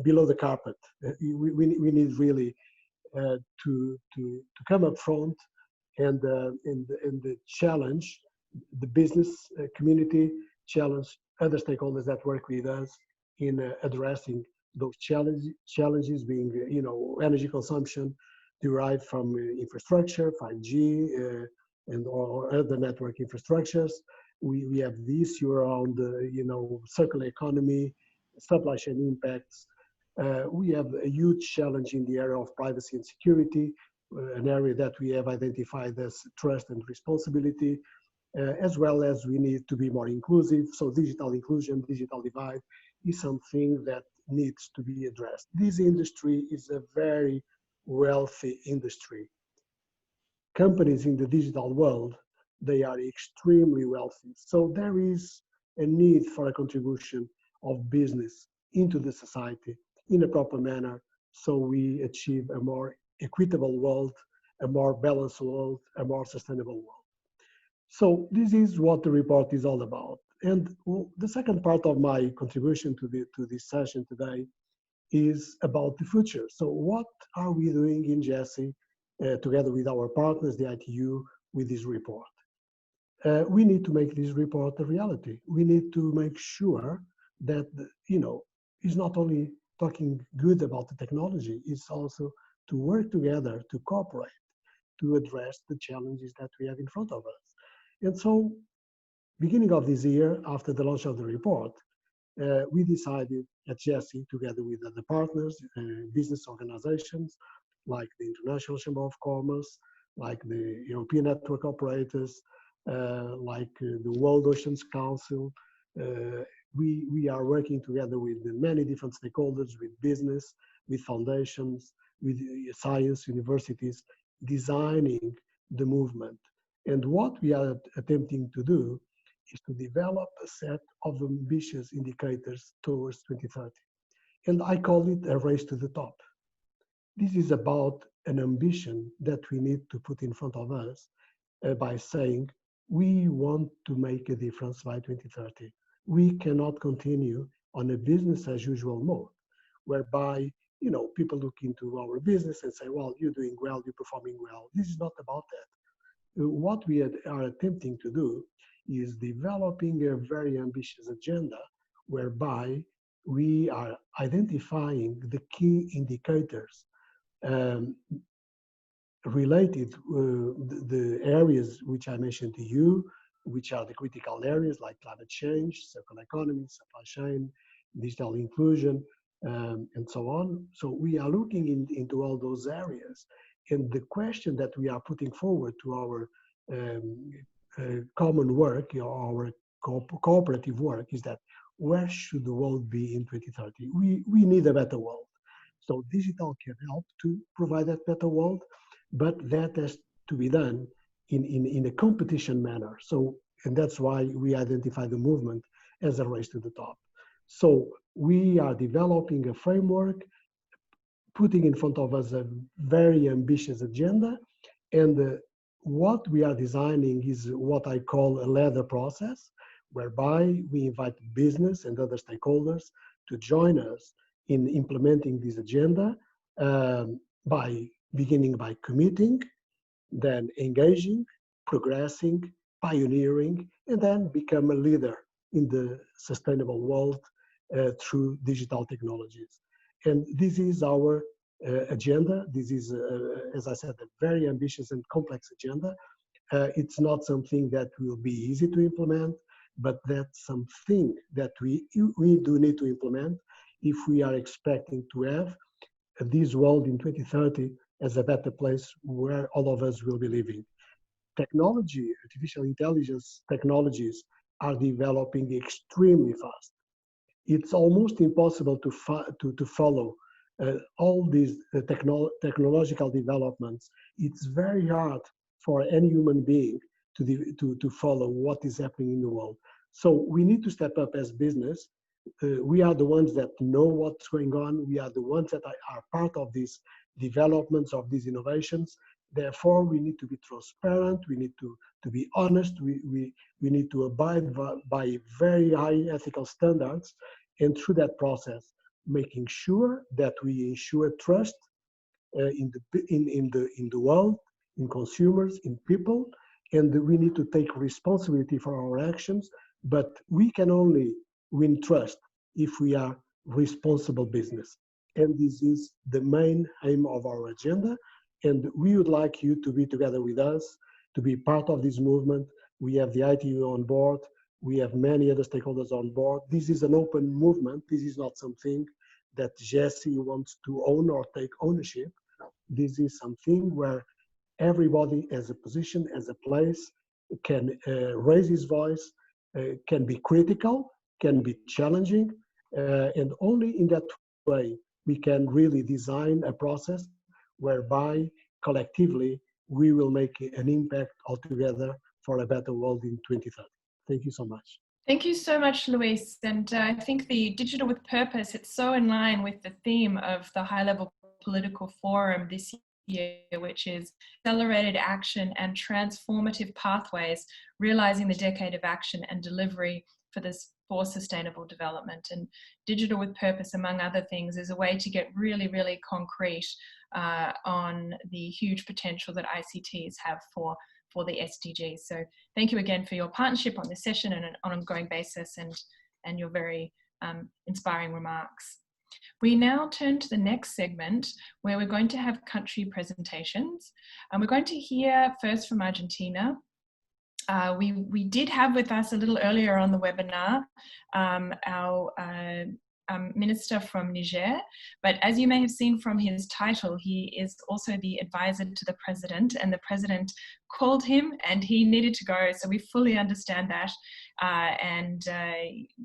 below the carpet. We need really to come up front and challenge the business community, challenge other stakeholders that work with us in addressing those challenges, being energy consumption derived from infrastructure, 5G, and or other network infrastructures. We have the issue around circular economy, supply chain impacts. We have a huge challenge in the area of privacy and security, an area that we have identified as trust and responsibility, as well as we need to be more inclusive. So digital inclusion, digital divide is something that needs to be addressed. This industry is a very wealthy industry. Companies in the digital world, they are extremely wealthy. So there is a need for a contribution of business into the society in a proper manner, so we achieve a more equitable world, a more balanced world, a more sustainable world. So this is what the report is all about. And the second part of my contribution to this session today is about the future. So what are we doing in GeSI together with our partners, the ITU, with this report? We need to make this report a reality. We need to make sure that, it's not only talking good about the technology, it's also to work together, to cooperate, to address the challenges that we have in front of us. And so, beginning of this year, after the launch of the report, we decided at GeSI, together with other partners, business organizations, like the International Chamber of Commerce, like the European Network Operators, like the World Oceans Council. We are working together with many different stakeholders, with business, with foundations, with science, universities, designing the movement. And what we are attempting to do is to develop a set of ambitious indicators towards 2030. And I call it a race to the top. This is about an ambition that we need to put in front of us by saying, we want to make a difference by 2030. We cannot continue on a business as usual mode, whereby people look into our business and say, well, you're doing well, you're performing well. This is not about that. What we are attempting to do is developing a very ambitious agenda whereby we are identifying the key indicators related the areas which I mentioned to you, which are the critical areas like climate change, circular economy, supply chain, digital inclusion, and so on. So we are looking into all those areas. And the question that we are putting forward to our common work, our cooperative work, is that where should the world be in 2030? We need a better world. So digital can help to provide that better world, but that has to be done in a competition manner. So, and that's why we identify the movement as a race to the top. So we are developing a framework, putting in front of us a very ambitious agenda, and what we are designing is what I call a ladder process, whereby we invite business and other stakeholders to join us in implementing this agenda, by beginning by committing, then engaging, progressing, pioneering, and then become a leader in the sustainable world through digital technologies. And this is our agenda. This is, as I said, a very ambitious and complex agenda. It's not something that will be easy to implement, but that's something that we do need to implement if we are expecting to have this world in 2030 as a better place where all of us will be living. Technology, artificial intelligence technologies are developing extremely fast. It's almost impossible to follow all these technological developments. It's very hard for any human being to follow what is happening in the world. So we need to step up as business. We are the ones that know what's going on. We are the ones that are part of these developments, of these innovations. Therefore, we need to be transparent. We need to be honest. We need to abide by very high ethical standards. And through that process, making sure that we ensure trust in the world, in consumers, in people, and we need to take responsibility for our actions. But we can only win trust if we are responsible business. And this is the main aim of our agenda. And we would like you to be together with us, to be part of this movement. We have the ITU on board. We have many other stakeholders on board. This is an open movement. This is not something that GeSI wants to own or take ownership. This is something where everybody has a position, has a place, can raise his voice, can be critical, can be challenging, and only in that way we can really design a process whereby collectively we will make an impact altogether for a better world in 2030. Thank you so much. Thank you so much, Luis. And I think the Digital with Purpose, it's so in line with the theme of the high-level political forum this year, which is accelerated action and transformative pathways, realizing the decade of action and delivery for sustainable development. And Digital with Purpose, among other things, is a way to get really, really concrete on the huge potential that ICTs have for the SDGs. So thank you again for your partnership on this session and an ongoing basis and your very inspiring remarks. We now turn to the next segment where we're going to have country presentations. And we're going to hear first from Argentina. We did have with us a little earlier on the webinar our minister from Niger, but as you may have seen from his title, he is also the advisor to the president, and the president called him and he needed to go, so we fully understand that.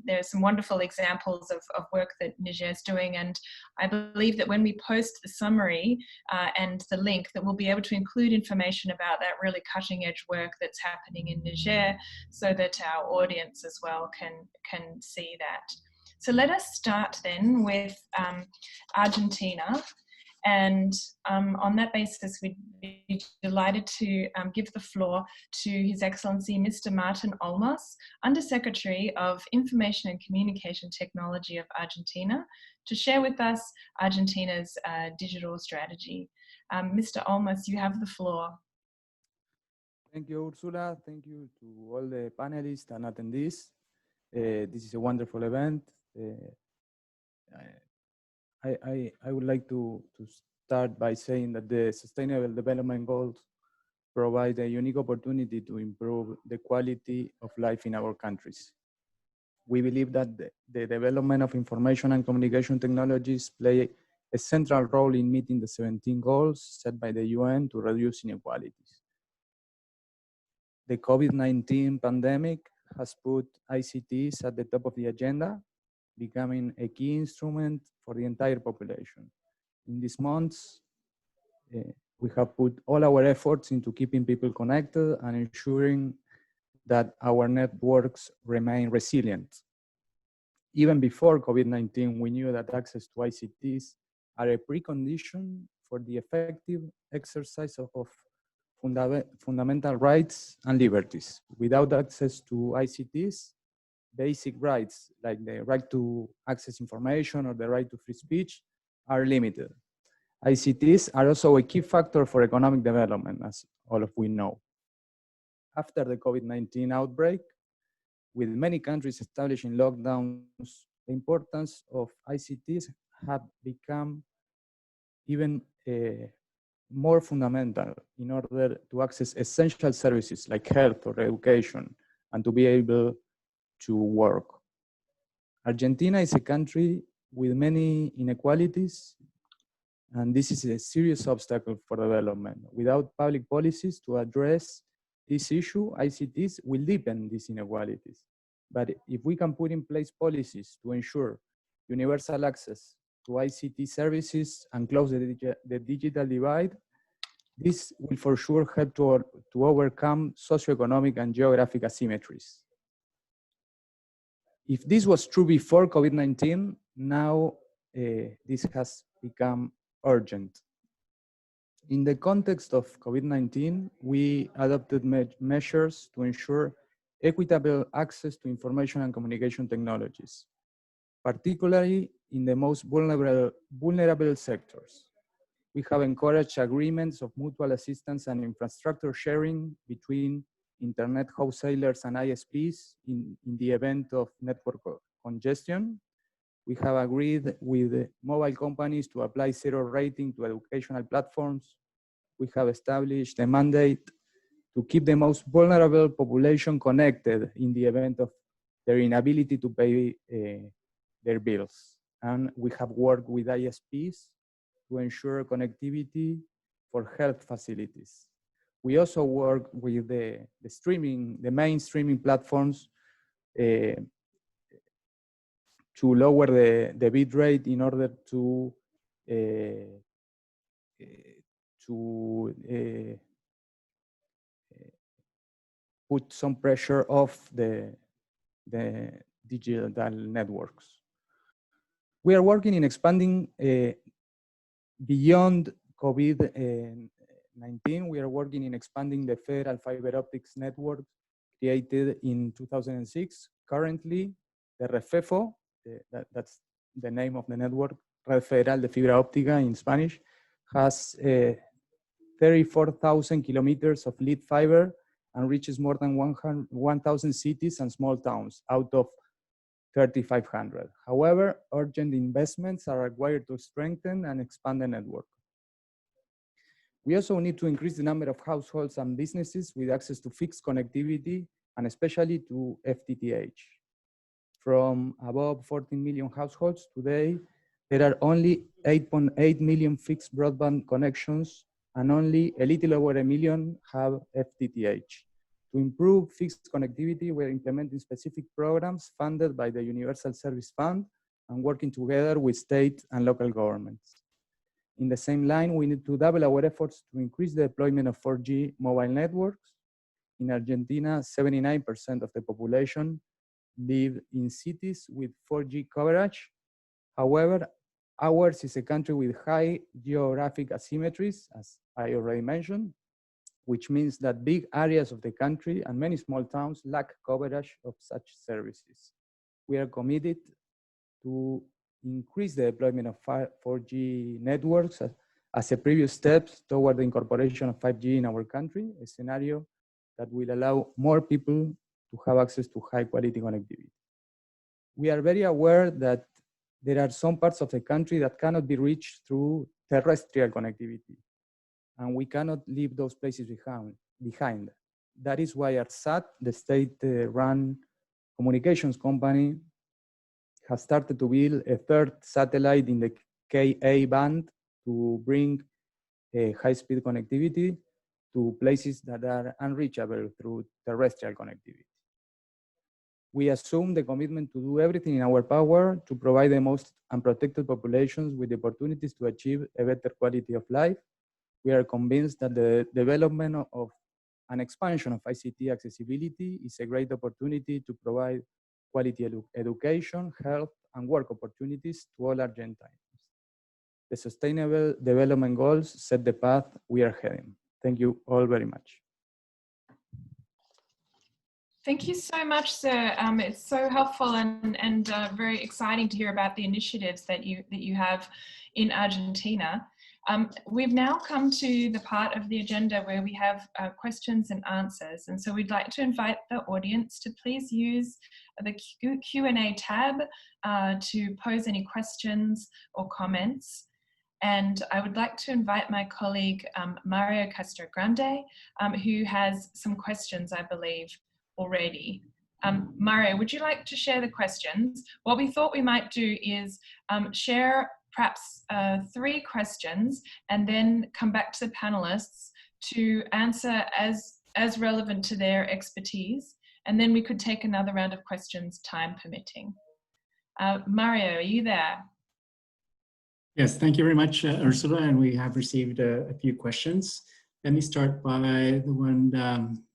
There are some wonderful examples of work that Niger is doing, and I believe that when we post the summary and the link, that we'll be able to include information about that really cutting edge work that's happening in Niger, so that our audience as well can see that. So let us start then with Argentina. And on that basis, we'd be delighted to give the floor to His Excellency Mr. Martin Olmos, Undersecretary of Information and Communication Technology of Argentina, to share with us Argentina's digital strategy. Mr. Olmos, you have the floor. Thank you, Ursula. Thank you to all the panelists and attendees. This is a wonderful event. I would like to start by saying that the Sustainable Development Goals provide a unique opportunity to improve the quality of life in our countries. We believe that the development of information and communication technologies play a central role in meeting the 17 goals set by the UN to reduce inequalities. The COVID-19 pandemic has put ICTs at the top of the agenda, becoming a key instrument for the entire population. In these months, we have put all our efforts into keeping people connected and ensuring that our networks remain resilient. Even before COVID-19, we knew that access to ICTs are a precondition for the effective exercise of fundamental rights and liberties. Without access to ICTs, basic rights like the right to access information or the right to free speech are limited. ICTs are also a key factor for economic development, as all of we know. After the COVID-19 outbreak, with many countries establishing lockdowns, the importance of ICTs have become even more fundamental in order to access essential services like health or education and to be able to work. Argentina is a country with many inequalities, and this is a serious obstacle for development. Without public policies to address this issue, ICTs will deepen these inequalities. But if we can put in place policies to ensure universal access to ICT services and close the digital divide, this will for sure help to overcome socioeconomic and geographic asymmetries. If this was true before COVID-19, now this has become urgent. In the context of COVID-19, we adopted measures to ensure equitable access to information and communication technologies, particularly in the most vulnerable sectors. We have encouraged agreements of mutual assistance and infrastructure sharing between internet wholesalers and ISPs in the event of network congestion. We have agreed with mobile companies to apply zero rating to educational platforms. We have established a mandate to keep the most vulnerable population connected in the event of their inability to pay their bills. And we have worked with ISPs to ensure connectivity for health facilities. We also work with the main streaming platforms to lower the bit rate in order to put some pressure off the digital networks. We are working in expanding beyond COVID-19. We are working in expanding the federal fiber optics network created in 2006. Currently, the REFEFO, that's the name of the network, Red Federal de Fibra Óptica in Spanish, has 34,000 kilometers of lead fiber and reaches more than 1,000 cities and small towns out of 3,500. However, urgent investments are required to strengthen and expand the network. We also need to increase the number of households and businesses with access to fixed connectivity and especially to FTTH. From above 14 million households today, there are only 8.8 million fixed broadband connections and only a little over 1 million have FTTH. To improve fixed connectivity, we're implementing specific programs funded by the Universal Service Fund and working together with state and local governments. In the same line, we need to double our efforts to increase the deployment of 4G mobile networks. In Argentina, 79% of the population live in cities with 4G coverage. However, ours is a country with high geographic asymmetries, as I already mentioned, which means that big areas of the country and many small towns lack coverage of such services. We are committed to increase the deployment of 4G networks as a previous step toward the incorporation of 5G in our country, a scenario that will allow more people to have access to high quality connectivity. We are very aware that there are some parts of the country that cannot be reached through terrestrial connectivity, and we cannot leave those places behind. That is why ARSAT, the state-run communications company, has started to build a third satellite in the Ka band to bring high-speed connectivity to places that are unreachable through terrestrial connectivity. We assume the commitment to do everything in our power to provide the most unprotected populations with the opportunities to achieve a better quality of life. We are convinced that the development of an expansion of ICT accessibility is a great opportunity to provide quality education, health, and work opportunities to all Argentines. The Sustainable Development Goals set the path we are heading. Thank you all very much. Thank you so much, sir. It's so helpful and very exciting to hear about the initiatives that you have in Argentina. We've now come to the part of the agenda where we have questions and answers. And so we'd like to invite the audience to please use the Q&A tab to pose any questions or comments. And I would like to invite my colleague, Mario Castrogrande, who has some questions, I believe, already. Mario, would you like to share the questions? What we thought we might do is share perhaps 3 questions and then come back to the panelists to answer as relevant to their expertise. And then we could take another round of questions, time permitting. Mario, are you there? Yes, thank you very much, Ursula, and we have received a few questions. Let me start by the one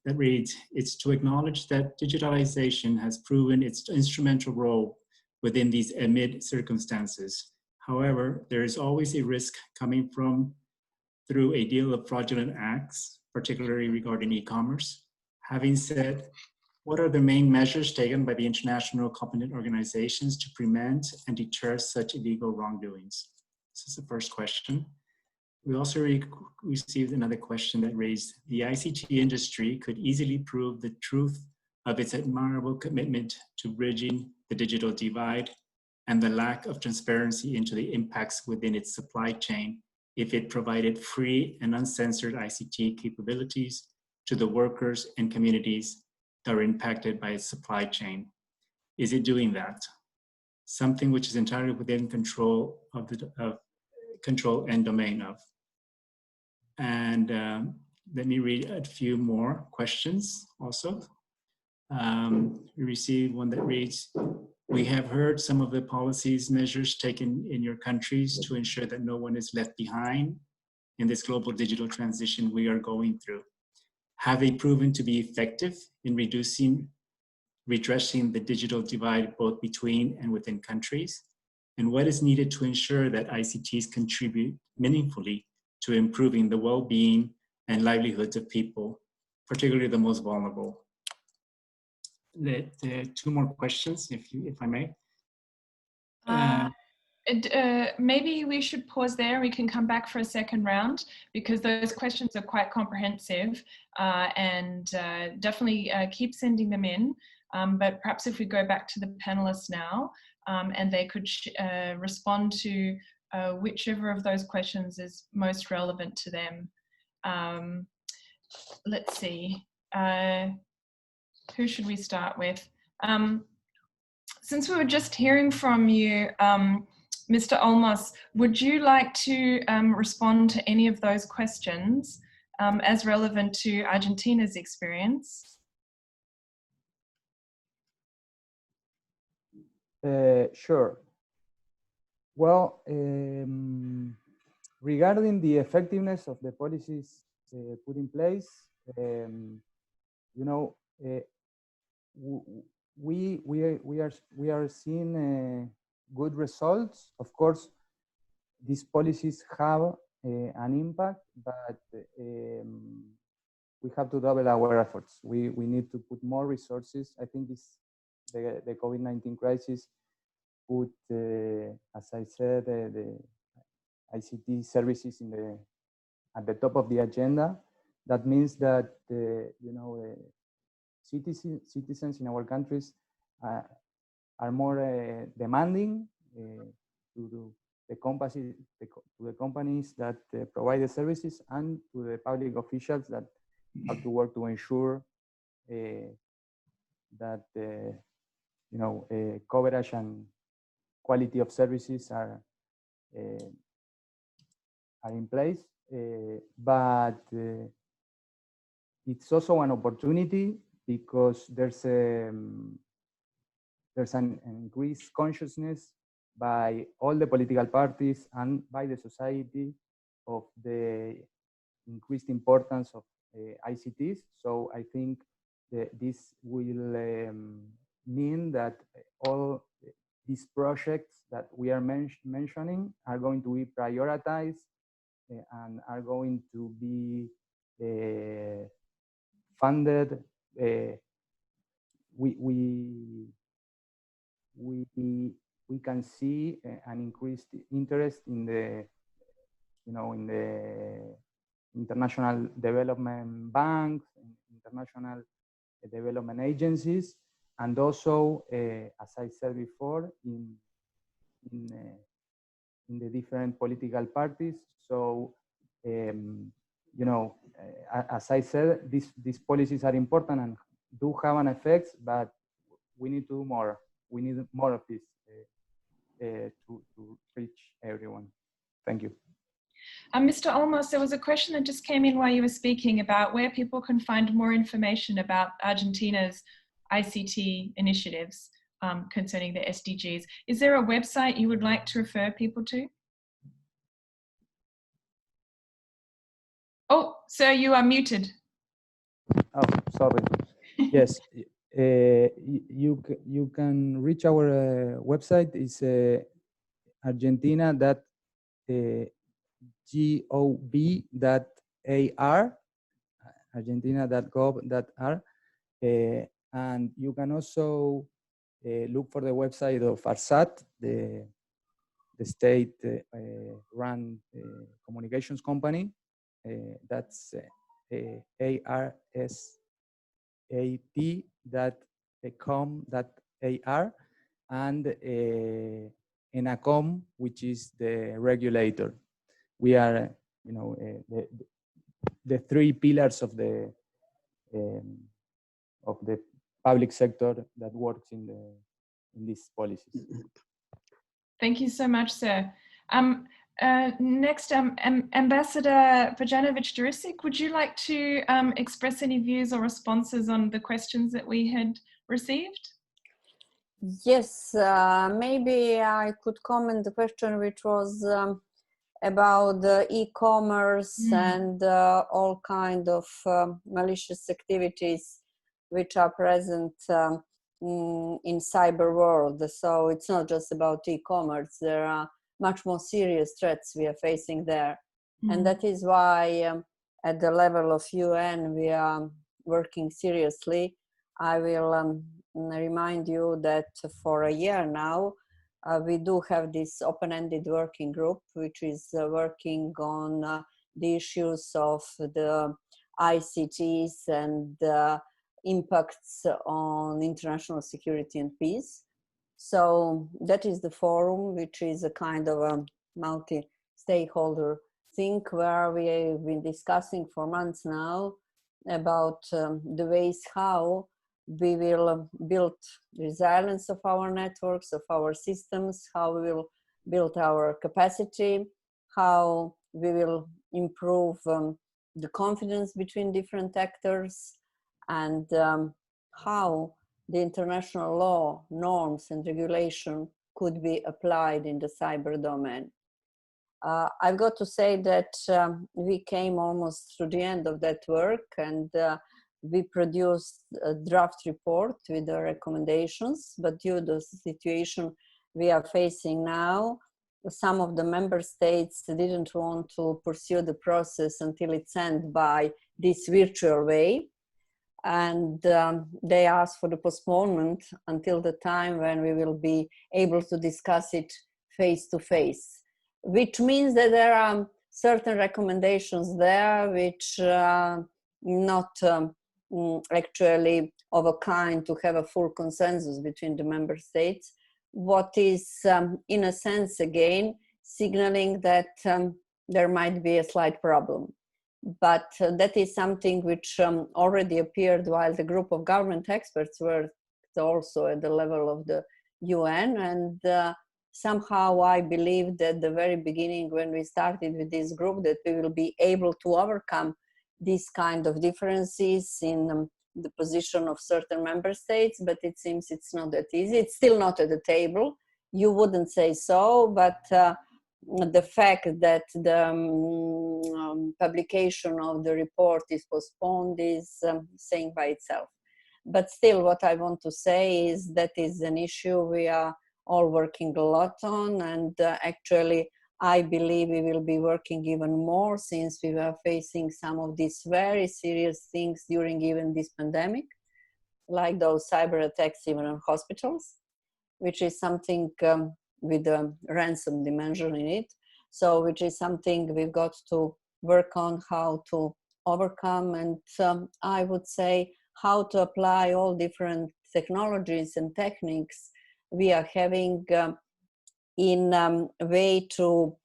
that reads, it's to acknowledge that digitalization has proven its instrumental role within these amid circumstances. However, there is always a risk coming through a deal of fraudulent acts, particularly regarding e-commerce. Having said, what are the main measures taken by the international competent organizations to prevent and deter such illegal wrongdoings? This is the first question. We also received another question that raised, the ICT industry could easily prove the truth of its admirable commitment to bridging the digital divide and the lack of transparency into the impacts within its supply chain if it provided free and uncensored ICT capabilities to the workers and communities that are impacted by its supply chain. Is it doing that? Something which is entirely within control control and domain of. And let me read a few more questions also. We received one that reads, we have heard some of the policies, measures taken in your countries to ensure that no one is left behind in this global digital transition we are going through. Have they proven to be effective in redressing the digital divide both between and within countries? And what is needed to ensure that ICTs contribute meaningfully to improving the well-being and livelihoods of people, particularly the most vulnerable? 2 more questions, if I may. Maybe we should pause there. We can come back for a second round because those questions are quite comprehensive and definitely keep sending them in. But perhaps if we go back to the panelists now and they could respond to whichever of those questions is most relevant to them. Let's see. Who should we start with? Since we were just hearing from you, Mr. Olmos, would you like to respond to any of those questions as relevant to Argentina's experience? Sure. Well, regarding the effectiveness of the policies put in place, you know, we are seeing good results. Of course, these policies have an impact, but we have to double our efforts. We need to put more resources. I think the COVID-19 crisis put, as I said, the ICT services at the top of the agenda. That means that you know, citizens in our countries are more demanding to the companies that provide the services and to the public officials that how to work to ensure that coverage and quality of services are in place, but it's also an opportunity because there's an increased consciousness by all the political parties and by the society of the increased importance of ICTs. So I think this will mean that all these projects that we are mentioning are going to be prioritized and are going to be funded. We can see an increased interest in the in the international development banks, international development agencies, and also, as I said before, in the different political parties. So, as I said, these policies are important and do have an effect, but we need to do more. We need more of this to reach everyone. Thank you. Mr. Olmos, there was a question that just came in while you were speaking about where people can find more information about Argentina's ICT initiatives concerning the SDGs. Is there a website you would like to refer people to? Oh, sir, you are muted. Oh, sorry. Yes, you can reach our website. It's argentina.gov.ar, argentina.gov.ar, and you can also look for the website of ARSAT, the state-run communications company. That's arsat.com.ar, and ENACOM, which is the regulator. We are, the three pillars of the public sector that works in these policies. Thank you so much, sir. Next, Ambassador Bojanovic-Jurisic, would you like to express any views or responses on the questions that we had received? Yes, maybe I could comment the question which was about the e-commerce and all kind of malicious activities which are present in cyber world. So it's not just about e-commerce. There are much more serious threats we are facing there. And that is why at the level of UN we are working seriously. I will remind you that for a year now we do have this open-ended working group which is working on the issues of the ICTs and impacts on international security and peace. So that is the forum, which is a kind of a multi-stakeholder thing where we have been discussing for months now about the ways how we will build resilience of our networks, of our systems, how we will build our capacity, how we will improve the confidence between different actors, and how the international law, norms, and regulation could be applied in the cyber domain. I've got to say that we came almost to the end of that work, and we produced a draft report with the recommendations, but due to the situation we are facing now, some of the member states didn't want to pursue the process until it's ended by this virtual way. And they asked for the postponement until the time when we will be able to discuss it face to face, which means that there are certain recommendations there which are not actually of a kind to have a full consensus between the member states. What is, in a sense, again, signaling that there might be a slight problem. but that is something which already appeared while the group of government experts were also at the level of the UN. And somehow I believed at the very beginning when we started with this group that we will be able to overcome these kind of differences in the position of certain member states, but it seems it's not that easy. It's still not at the table. You wouldn't say so, but the fact that the publication of the report is postponed is saying by itself. But still, what I want to say is that is an issue we are all working a lot on, and actually I believe we will be working even more since we were facing some of these very serious things during even this pandemic, like those cyber attacks even on hospitals, which is something with a ransom dimension in it. So which is something we've got to work on how to overcome, and I would say how to apply all different technologies and techniques we are having in a way to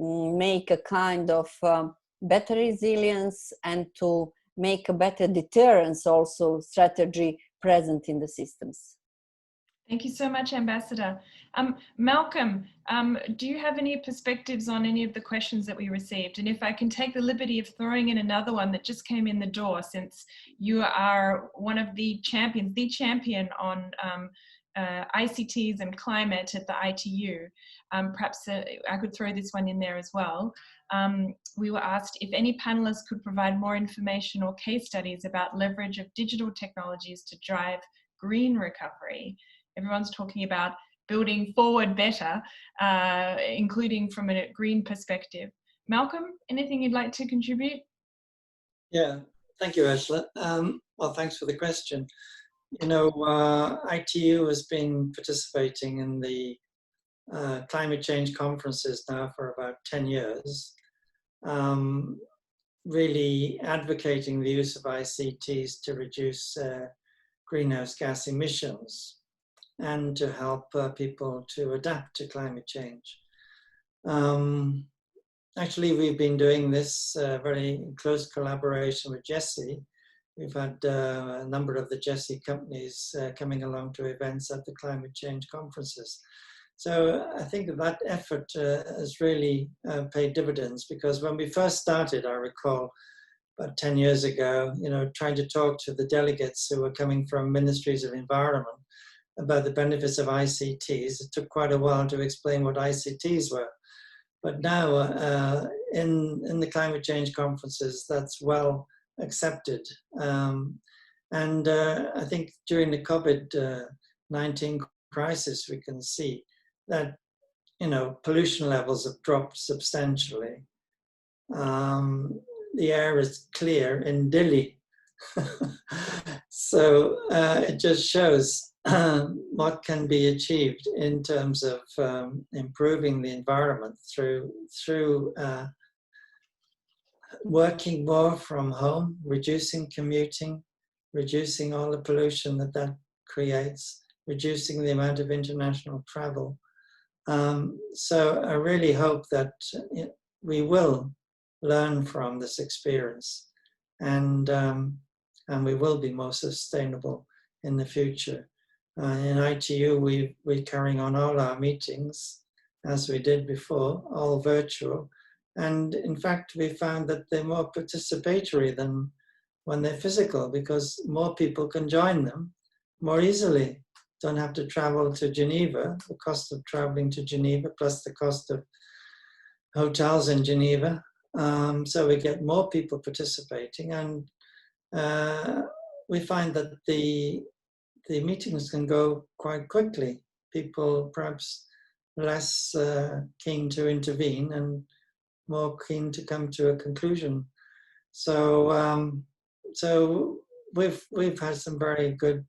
make a kind of better resilience and to make a better deterrence also strategy present in the systems. Thank you so much, Ambassador. Malcolm, do you have any perspectives on any of the questions that we received? And if I can take the liberty of throwing in another one that just came in the door, since you are one of the champions, the champion on ICTs and climate at the ITU. Perhaps I could throw this one in there as well. We were asked if any panelists could provide more information or case studies about leverage of digital technologies to drive green recovery. Everyone's talking about building forward better, including from a green perspective. Malcolm, anything you'd like to contribute? Yeah, thank you, Ursula. Well, thanks for the question. You know, ITU has been participating in the climate change conferences now for about 10 years, really advocating the use of ICTs to reduce greenhouse gas emissions and to help people to adapt to climate change. Actually, we've been doing this very close collaboration with GeSI. We've had a number of the GeSI companies coming along to events at the climate change conferences. So I think that effort has really paid dividends, because when we first started, I recall about 10 years ago, you know, trying to talk to the delegates who were coming from ministries of environment about the benefits of ICTs. It took quite a while to explain what ICTs were. But now in the climate change conferences, that's well accepted. And I think during the COVID-19 crisis, we can see that, you know, pollution levels have dropped substantially. The air is clear in Delhi. So it just shows what can be achieved in terms of improving the environment through working more from home, reducing commuting, reducing all the pollution that creates, reducing the amount of international travel. So I really hope that we will learn from this experience, and we will be more sustainable in the future. In ITU, we're carrying on all our meetings as we did before, all virtual. And in fact, we found that they're more participatory than when they're physical, because more people can join them more easily. Don't have to travel to Geneva, the cost of traveling to Geneva, plus the cost of hotels in Geneva. So we get more people participating, and we find that the meetings can go quite quickly. People perhaps less keen to intervene and more keen to come to a conclusion. So so we've had some very good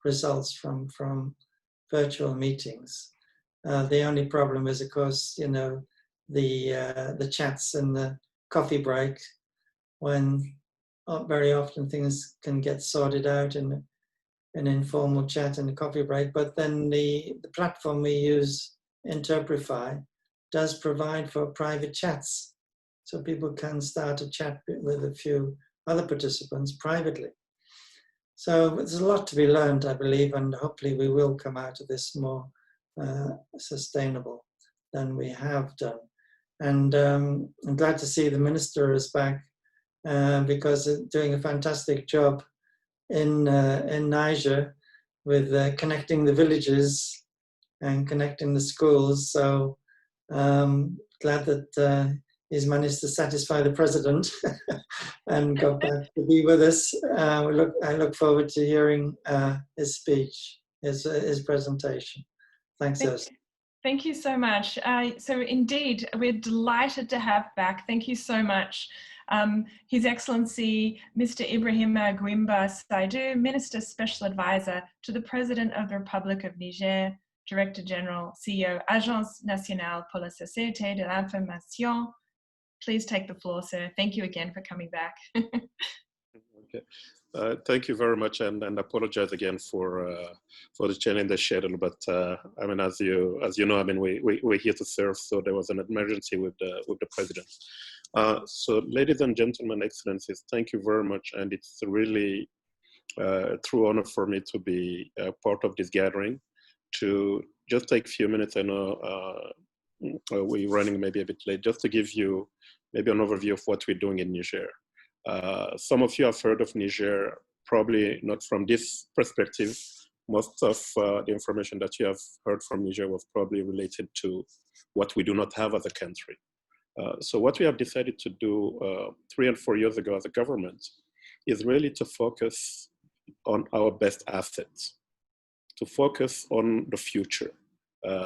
results from virtual meetings. The only problem is, of course, you know, the chats and the coffee break, when very often things can get sorted out in an informal chat and a coffee break. But then the platform we use, Interprify, does provide for private chats. so people can start a chat with a few other participants privately. So there's a lot to be learned, I believe, and hopefully we will come out of this more sustainable than we have done. And I'm glad to see the minister is back because they're doing a fantastic job in Niger with connecting the villages and connecting the schools. So glad that he's managed to satisfy the president and got back to be with us. I look forward to hearing his speech, his presentation. Thanks, Ursula. Thank you so much. So indeed, we're delighted to have back. Thank you so much. His Excellency, Mr. Ibrahim Gwimba Saidu, Minister Special Advisor to the President of the Republic of Niger, Director General, CEO, Agence Nationale pour la Société de l'Information. Please take the floor, sir. Thank you again for coming back. Okay. Thank you very much, and apologize again for the change in the schedule. But I mean, as you know, I mean, we're here to serve. So there was an emergency with the president. So, ladies and gentlemen, excellencies, thank you very much, and it's really a true honor for me to be part of this gathering. To just take a few minutes, I know we're running maybe a bit late, just to give you maybe an overview of what we're doing in Niger. Some of you have heard of Niger, probably not from this perspective. Most of the information that you have heard from Niger was probably related to what we do not have as a country. So what we have decided to do 3 and 4 years ago as a government is really to focus on our best assets, to focus on the future.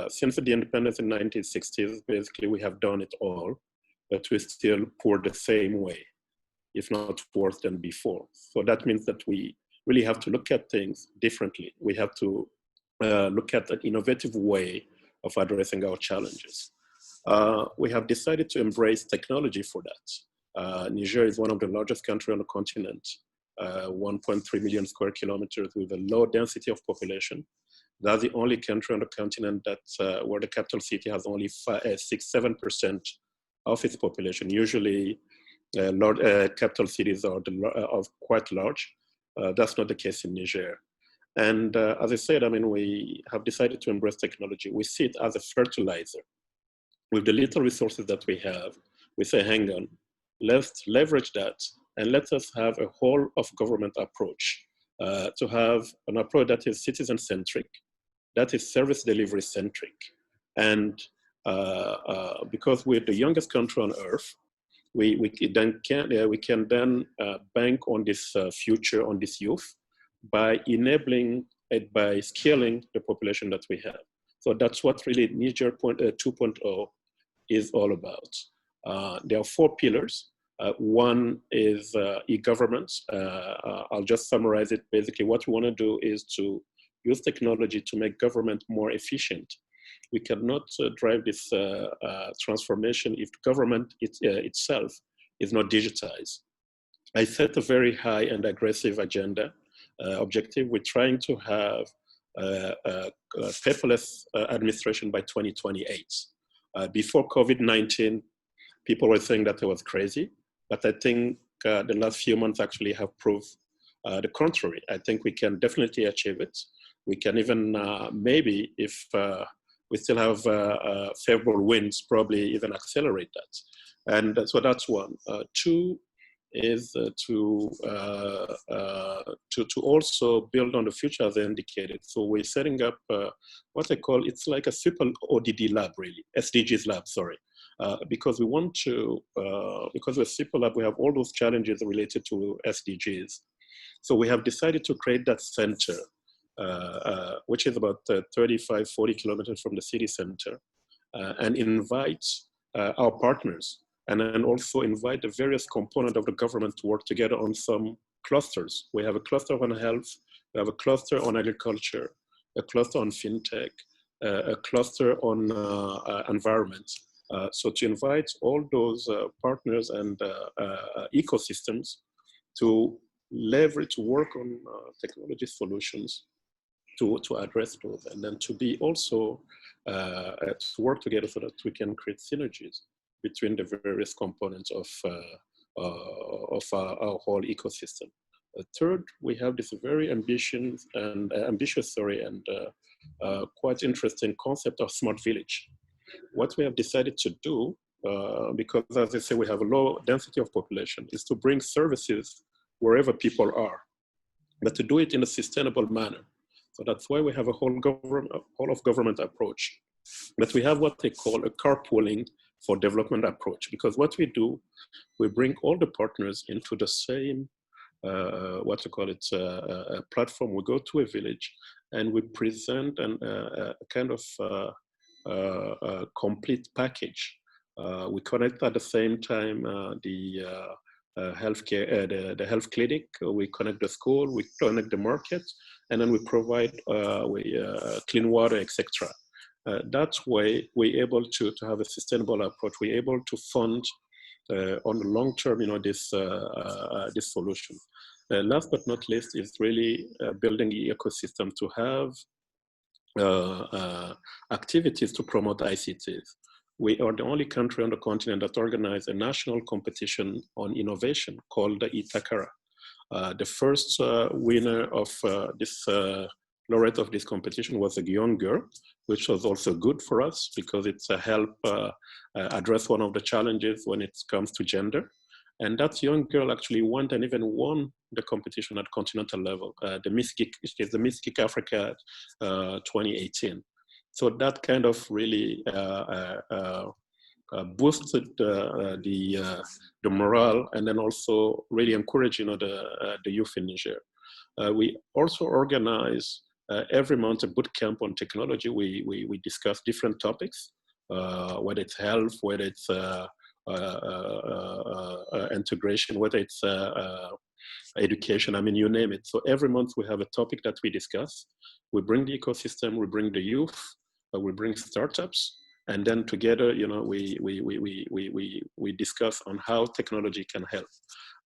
Since the independence in the 1960s, basically we have done it all, but we still pour the same way, if not worse than before. So that means that we really have to look at things differently. We have to look at an innovative way of addressing our challenges. We have decided to embrace technology for that. Niger is one of the largest countries on the continent, 1.3 million square kilometers with a low density of population. That's the only country on the continent that where the capital city has only 6-7% of its population. Usually, capital cities are quite large. That's not the case in Niger. And as I said, I mean, we have decided to embrace technology. We see it as a fertilizer. With the little resources that we have, we say, hang on, let's leverage that and let us have a whole of government approach to have an approach that is citizen-centric, that is service delivery-centric. And because we're the youngest country on earth, we can then bank on this future, on this youth, by enabling it, by scaling the population that we have. So that's what really Niger 2.0 is all about. There are 4 pillars. One is e-government. I'll just summarize it. Basically, what we want to do is to use technology to make government more efficient. We cannot drive this transformation if government itself is not digitized. I set a very high and aggressive agenda objective. We're trying to have a paperless administration by 2028. Before COVID-19, people were saying that it was crazy, but I think the last few months actually have proved the contrary. I think we can definitely achieve it. We can even maybe, if we still have favorable winds, probably even accelerate that. And so that's one. 2 is to also build on the future, as I indicated. So we're setting up what I call, it's like a super ODD lab, really, SDGs lab, sorry. Because we want to, because we're super lab, we have all those challenges related to SDGs. So we have decided to create that center, which is about 35, 40 kilometers from the city center, and invite our partners, and then also invite the various components of the government to work together on some clusters. We have a cluster on health, we have a cluster on agriculture, a cluster on fintech, a cluster on environment. So to invite all those partners and ecosystems to leverage, to work on technology solutions to address those, and then to be also to work together so that we can create synergies. between the various components of our whole ecosystem. Third, we have this very ambitious and quite interesting concept of smart village. What we have decided to do, because as I say, we have a low density of population, is to bring services wherever people are, but to do it in a sustainable manner. So that's why we have a whole of government approach. But we have what they call a carpooling for development approach, because what we do, we bring all the partners into the same a platform. We go to a village and we present a kind of complete package. We connect at the same time the healthcare, the health clinic. We connect the school. We connect the market, and then we provide clean water, etc. That way, we're able to have a sustainable approach. We're able to fund on the long term, this solution. Last but not least is really building the ecosystem to have activities to promote ICTs. We are the only country on the continent that organized a national competition on innovation called the Itakara. The first winner of this laureate of this competition was a young girl, which was also good for us because it's a help address one of the challenges when it comes to gender. And that young girl actually went and even won the competition at continental level, the Miss Geek Africa 2018. So that kind of really boosted the morale, and then also really encouraged the youth in Niger. We also organize every month a boot camp on technology. We discuss different topics, whether it's health, whether it's integration, whether it's education, I mean, you name it. So every month we have a topic that we discuss. We bring the ecosystem, we bring the youth, we bring startups, and then together, we discuss on how technology can help.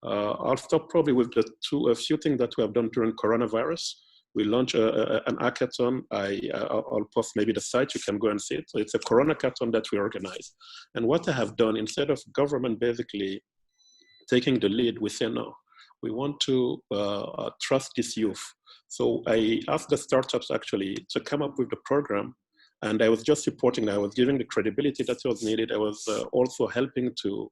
I'll stop probably with a few things that we have done during coronavirus. We launched an hackathon. I'll post maybe the site, you can go and see it. So it's a Corona hackathon that we organize. And what I have done, instead of government basically taking the lead, we say, no, we want to trust this youth. So I asked the startups actually to come up with the program, and I was just supporting, I was giving the credibility that was needed. I was also helping to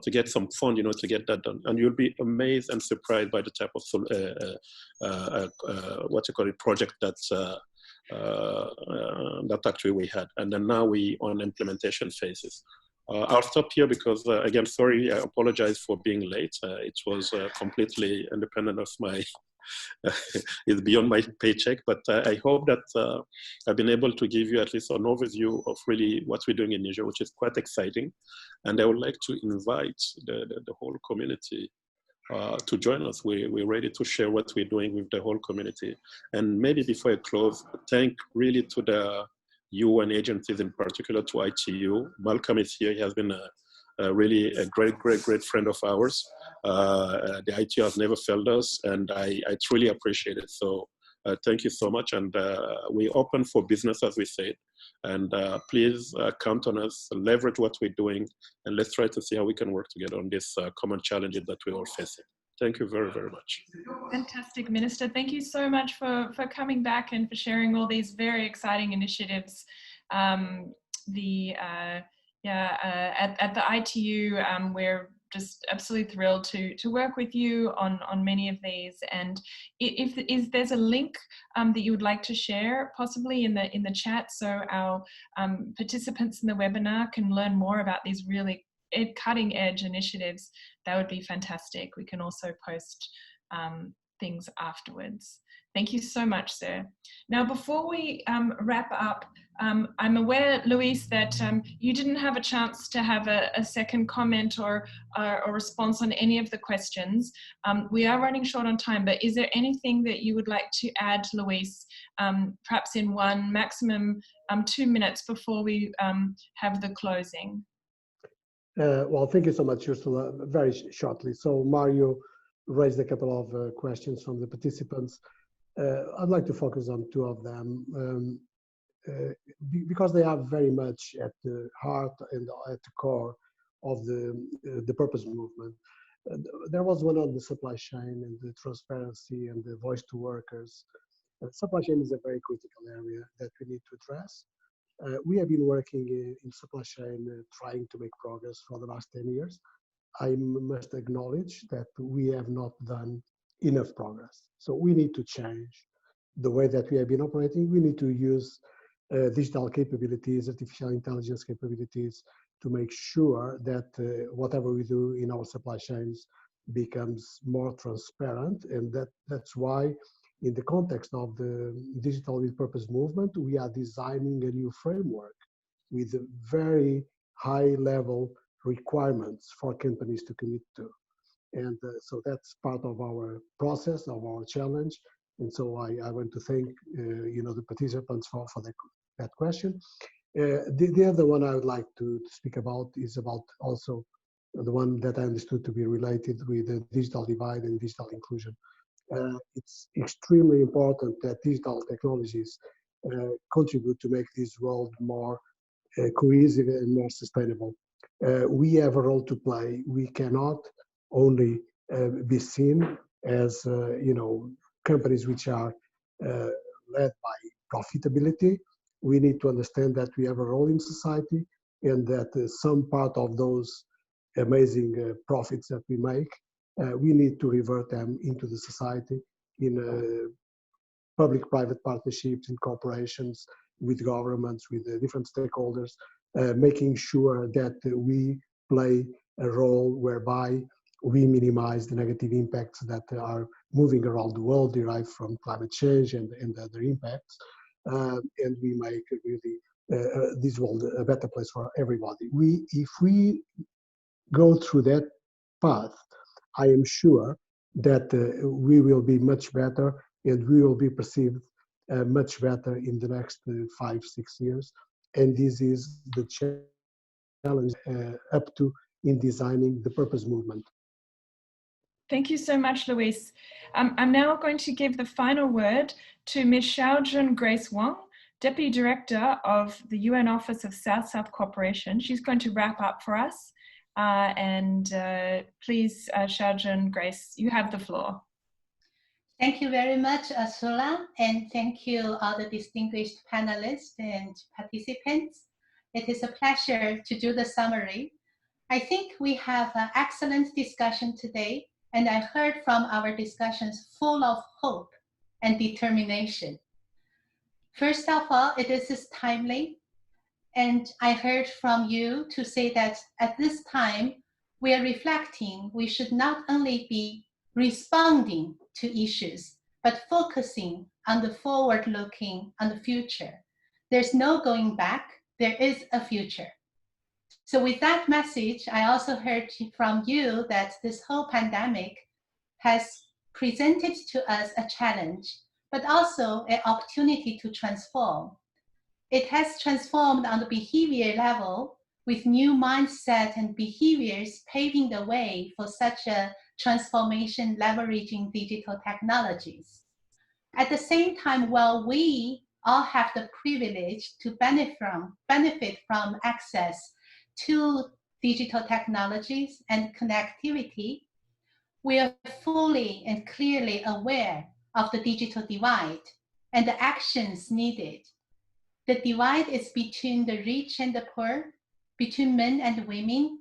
get some fund, to get that done. And you'll be amazed and surprised by the type of project that actually we had. And then now we on implementation phases. I'll stop here because, again, sorry, I apologize for being late. It was completely independent of my, it's beyond my paycheck, but I hope that I've been able to give you at least an overview of really what we're doing in Niger, which is quite exciting. And I would like to invite the whole community to join us. We're ready to share what we're doing with the whole community. And maybe before I close, thank really to the UN agencies, in particular to ITU. Malcolm is here. He has been really a great friend of ours. The ITU has never failed us, and I truly appreciate it. So thank you so much. And we're open for business, as we said. And please count on us, leverage what we're doing, and let's try to see how we can work together on this common challenges that we're all facing. Thank you very, very much. Fantastic, Minister. Thank you so much for coming back and for sharing all these very exciting initiatives. At the ITU, we're just absolutely thrilled to work with you on many of these. And if there's a link that you would like to share, possibly in the chat, so our participants in the webinar can learn more about these really cutting edge initiatives, that would be fantastic. We can also post things afterwards. Thank you so much, sir. Now, before we wrap up, I'm aware, Luis, that you didn't have a chance to have a second comment or response on any of the questions. We are running short on time, but is there anything that you would like to add, Luis, perhaps in one, maximum 2 minutes before we have the closing? Well, thank you so much, Ursula. Very shortly. So Mario raised a couple of questions from the participants. I'd like to focus on two of them. because they are very much at the heart and at the core of the purpose movement. There was one on the supply chain and the transparency and the voice to workers. Supply chain is a very critical area that we need to address. We have been working in supply chain trying to make progress for the last 10 years. I must acknowledge that we have not done enough progress. So we need to change the way that we have been operating. We need to use digital capabilities, artificial intelligence capabilities to make sure that whatever we do in our supply chains becomes more transparent. And that's why in the context of the Digital with Purpose movement, we are designing a new framework with very high level requirements for companies to commit to. And so that's part of our process, of our challenge. And so I want to thank the participants for that question. The other one I would like to speak about is about also the one that I understood to be related with the digital divide and digital inclusion. It's extremely important that digital technologies contribute to make this world more cohesive and more sustainable. We have a role to play. We cannot only be seen as companies which are led by profitability. We need to understand that we have a role in society and that some part of those amazing profits that we make, we need to revert them into the society in public-private partnerships, in corporations, with governments, with different stakeholders, making sure that we play a role whereby we minimize the negative impacts that are moving around the world derived from climate change and other impacts. And we make really this world a better place for everybody. If we go through that path, I am sure that we will be much better and we will be perceived much better in the next 5-6 years. And this is the challenge up to in designing the purpose movement. Thank you so much, Luis. I'm now going to give the final word to Ms. Xiaojun Grace Wang, Deputy Director of the UN Office of South-South Cooperation. She's going to wrap up for us. Please, Xiaojun Grace, you have the floor. Thank you very much, Ursula, and thank you all the distinguished panelists and participants. It is a pleasure to do the summary. I think we have an excellent discussion today, and I heard from our discussions full of hope and determination. First of all, it is timely, and I heard from you to say that at this time, we are reflecting, we should not only be responding to issues, but focusing on the forward-looking, on the future. There's no going back, there is a future. So with that message, I also heard from you that this whole pandemic has presented to us a challenge, but also an opportunity to transform. It has transformed on the behavior level with new mindset and behaviors paving the way for such a transformation leveraging digital technologies. At the same time, while we all have the privilege to benefit from access to digital technologies and connectivity, we are fully and clearly aware of the digital divide and the actions needed. The divide is between the rich and the poor, between men and women,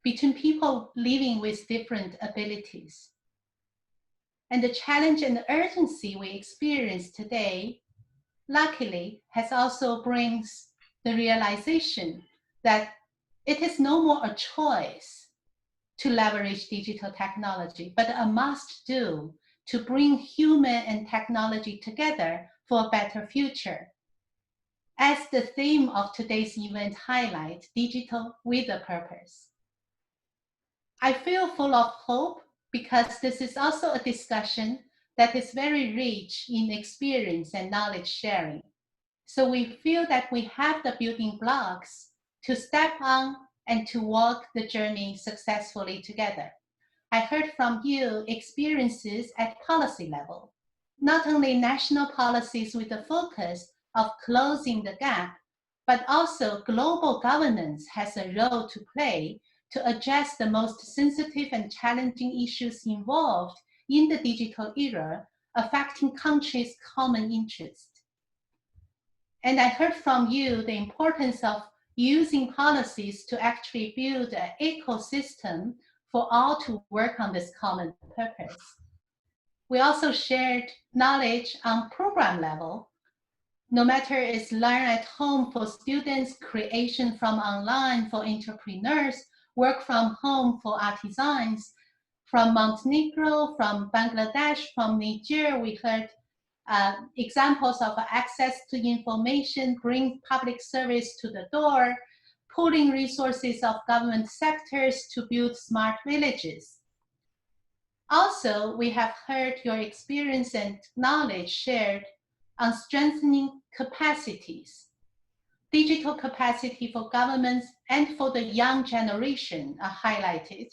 between people living with different abilities. And the challenge and the urgency we experience today, luckily, has also brings the realization that it is no more a choice to leverage digital technology, but a must do to bring human and technology together for a better future. As the theme of today's event highlights, digital with a purpose. I feel full of hope because this is also a discussion that is very rich in experience and knowledge sharing. So we feel that we have the building blocks to step on and to walk the journey successfully together. I heard from you experiences at policy level, not only national policies with the focus of closing the gap but also global governance has a role to play to address the most sensitive and challenging issues involved in the digital era, affecting countries' common interest. And I heard from you the importance of using policies to actually build an ecosystem for all to work on this common purpose. We also shared knowledge on program level. No matter it's learn at home for students, creation from online for entrepreneurs, work from home for artisans, from Montenegro, from Bangladesh, from Niger, we heard examples of access to information, bring public service to the door, pooling resources of government sectors to build smart villages. Also, we have heard your experience and knowledge shared on strengthening capacities. Digital capacity for governments and for the young generation are highlighted.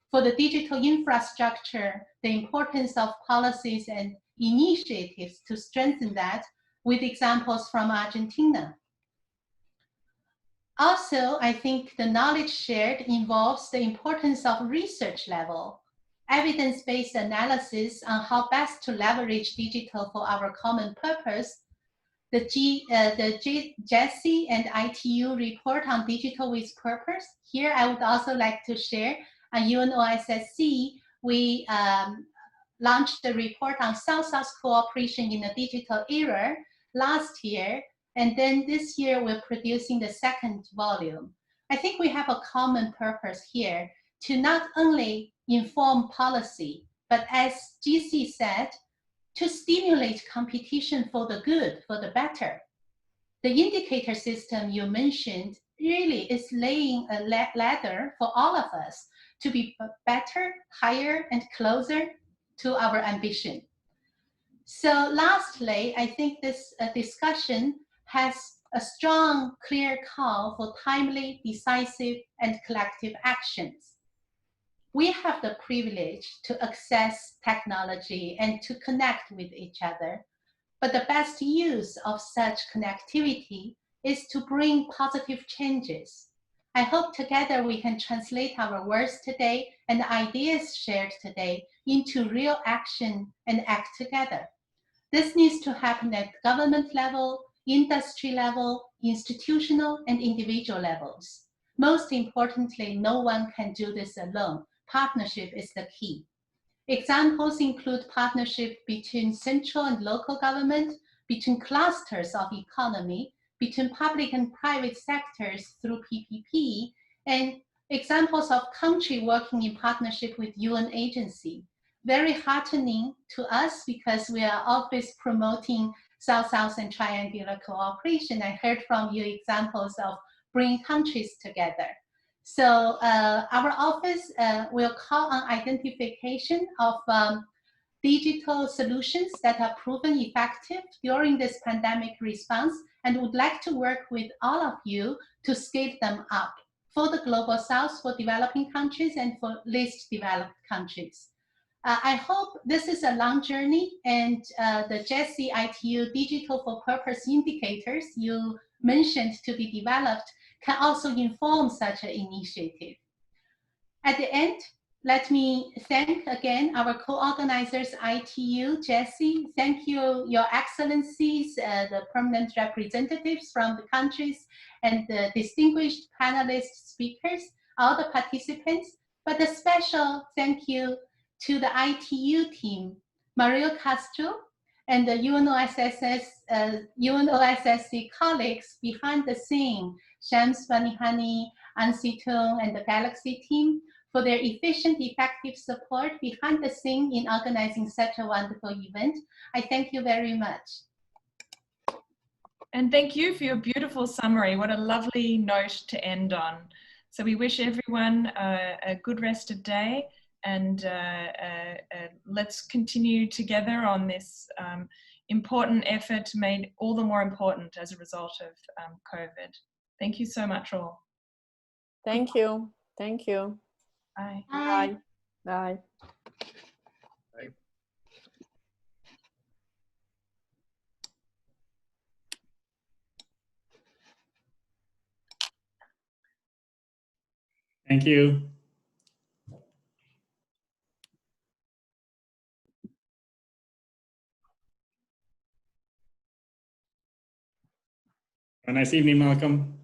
For the digital infrastructure, the importance of policies and initiatives to strengthen that, with examples from Argentina. Also, I think the knowledge shared involves the importance of research level, evidence-based analysis on how best to leverage digital for our common purpose. The GeSI and ITU report on digital with purpose. Here, I would also like to share on UNOSSC, we launched the report on South-South cooperation in the digital era last year. And then this year, we're producing the second volume. I think we have a common purpose here to not only inform policy, but as GeSI said, to stimulate competition for the good, for the better. The indicator system you mentioned really is laying a ladder for all of us to be better, higher, and closer to our ambition. So lastly, I think this discussion has a strong, clear call for timely, decisive, and collective actions. We have the privilege to access technology and to connect with each other, but the best use of such connectivity is to bring positive changes. I hope together we can translate our words today and the ideas shared today into real action and act together. This needs to happen at government level, industry level, institutional and individual levels. Most importantly, no one can do this alone. Partnership is the key. Examples include partnership between central and local government, between clusters of economy, between public and private sectors through PPP, and examples of country working in partnership with UN agency. Very heartening to us because we are always promoting South-South and triangular cooperation. I heard from you examples of bringing countries together. So our office will call on identification of digital solutions that are proven effective during this pandemic response and would like to work with all of you to scale them up for the Global South, for developing countries and for least developed countries. I hope this is a long journey and the GeSI ITU Digital for Purpose indicators you mentioned to be developed can also inform such an initiative. At the end, let me thank again our co-organizers, ITU, GeSI. Thank you, Your Excellencies, the permanent representatives from the countries, and the distinguished panelist speakers, all the participants. But a special thank you to the ITU team, Mario Castro, and the UNOSSC colleagues behind the scene, Shams Vanihani, Ansitung, and the Galaxy team, for their efficient, effective support behind the scene in organizing such a wonderful event. I thank you very much. And thank you for your beautiful summary. What a lovely note to end on. So we wish everyone a good rest of day, and let's continue together on this important effort made all the more important as a result of COVID. Thank you so much all. Thank you. Thank you. Bye. Bye. Bye. Thank you. Have a nice evening, Malcolm.